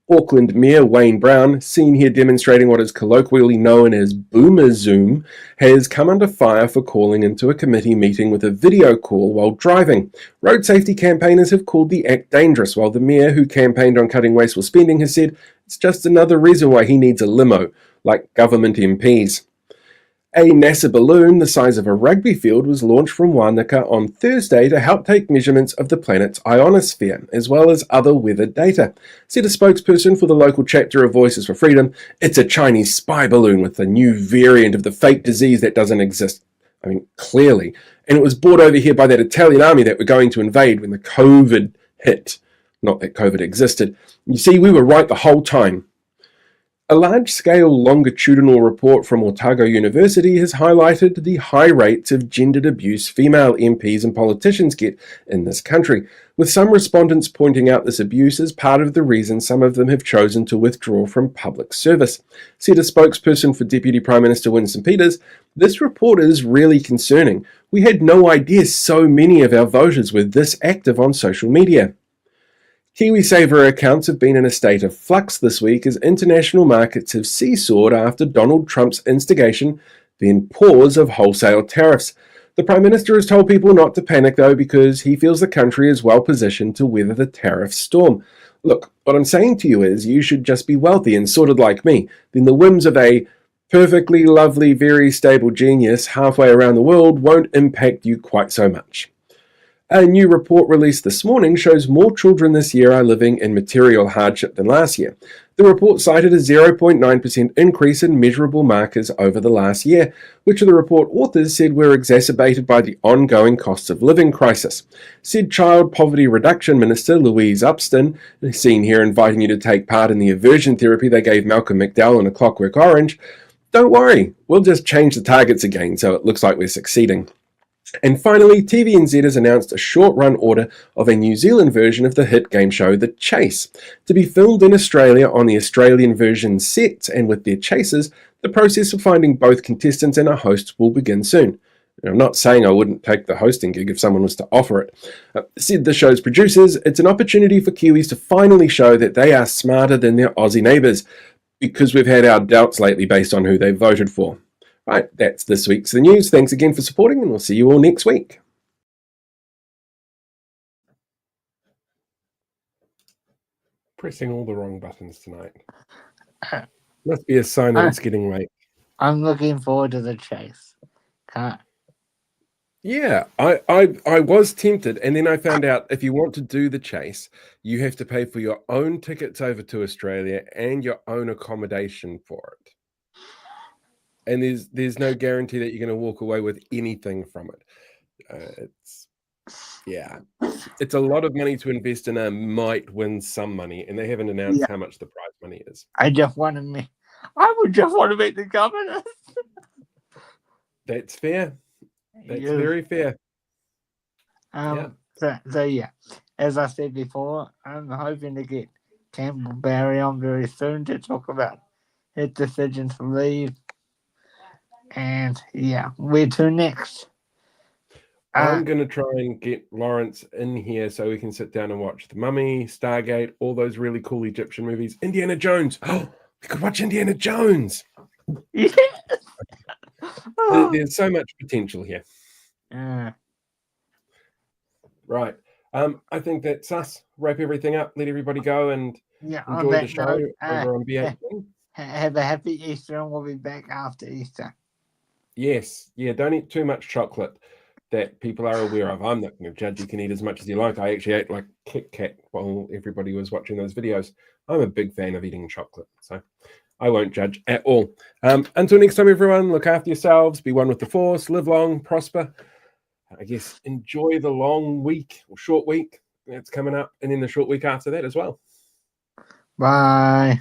Auckland Mayor Wayne Brown, seen here demonstrating what is colloquially known as Boomer Zoom, has come under fire for calling into a committee meeting with a video call while driving. Road safety campaigners have called the act dangerous, while the mayor, who campaigned on cutting wasteful spending, has said it's just another reason why he needs a limo, like government MPs. A NASA balloon the size of a rugby field was launched from Wānaka on Thursday to help take measurements of the planet's ionosphere, as well as other weather data. Said a spokesperson for the local chapter of Voices for Freedom, it's a Chinese spy balloon with a new variant of the fake disease that doesn't exist. I mean, clearly. And it was brought over here by that Italian army that were going to invade when the COVID hit. Not that COVID existed. You see, we were right the whole time. A large-scale longitudinal report from Otago University has highlighted the high rates of gendered abuse female MPs and politicians get in this country, with some respondents pointing out this abuse as part of the reason some of them have chosen to withdraw from public service. Said a spokesperson for Deputy Prime Minister Winston Peters, this report is really concerning. We had no idea so many of our voters were this active on social media. KiwiSaver accounts have been in a state of flux this week as international markets have seesawed after Donald Trump's instigation, then pause of wholesale tariffs. The Prime Minister has told people not to panic though because he feels the country is well positioned to weather the tariff storm. Look, what I'm saying to you is you should just be wealthy and sorted like me. Then the whims of a perfectly lovely, very stable genius halfway around the world won't impact you quite so much. A new report released this morning shows more children this year are living in material hardship than last year. The report cited a 0.9% increase in measurable markers over the last year, which the report authors said were exacerbated by the ongoing cost of living crisis. Said Child Poverty Reduction Minister Louise Upston, seen here inviting you to take part in the aversion therapy they gave Malcolm McDowell in A Clockwork Orange, don't worry, we'll just change the targets again so it looks like we're succeeding. And finally, TVNZ has announced a short-run order of a New Zealand version of the hit game show The Chase. To be filmed in Australia on the Australian version set and with their chasers, the process of finding both contestants and a host will begin soon. I'm not saying I wouldn't take the hosting gig if someone was to offer it. Said the show's producers, it's an opportunity for Kiwis to finally show that they are smarter than their Aussie neighbours, because we've had our doubts lately based on who they voted for. Right, that's this week's The News. Thanks again for supporting, and we'll see you all next week. Pressing all the wrong buttons tonight. Must be a sign that it's getting late. I'm looking forward to The Chase. Can't. Yeah, I was tempted, and then I found out if you want to do The Chase, you have to pay for your own tickets over to Australia and your own accommodation for it. And there's no guarantee that you're going to walk away with anything from it. It's a lot of money to invest in. Might win some money, and they haven't announced how much the prize money is. I would just want to meet the governor. That's fair. That's very fair. So yeah, as I said before, I'm hoping to get Campbell Barry on very soon to talk about his decision to leave. And yeah, where to next? I'm going to try and get Lawrence in here so we can sit down and watch The Mummy, Stargate, all those really cool Egyptian movies. Indiana Jones. Oh, we could watch Indiana Jones. Yes. There's so much potential here. Right. I think that's us. Wrap everything up. Let everybody go and enjoy the show over on B18. Have a happy Easter, and we'll be back after Easter. Yes. Yeah, don't eat too much chocolate that people are aware of. I'm not going to judge. You can eat as much as you like. I actually ate like Kit Kat while everybody was watching those videos. I'm a big fan of eating chocolate, so I won't judge at all. Until next time, everyone, look after yourselves, be one with the force, live long, prosper. I guess enjoy the long week or short week that's coming up, and then the short week after that as well. Bye.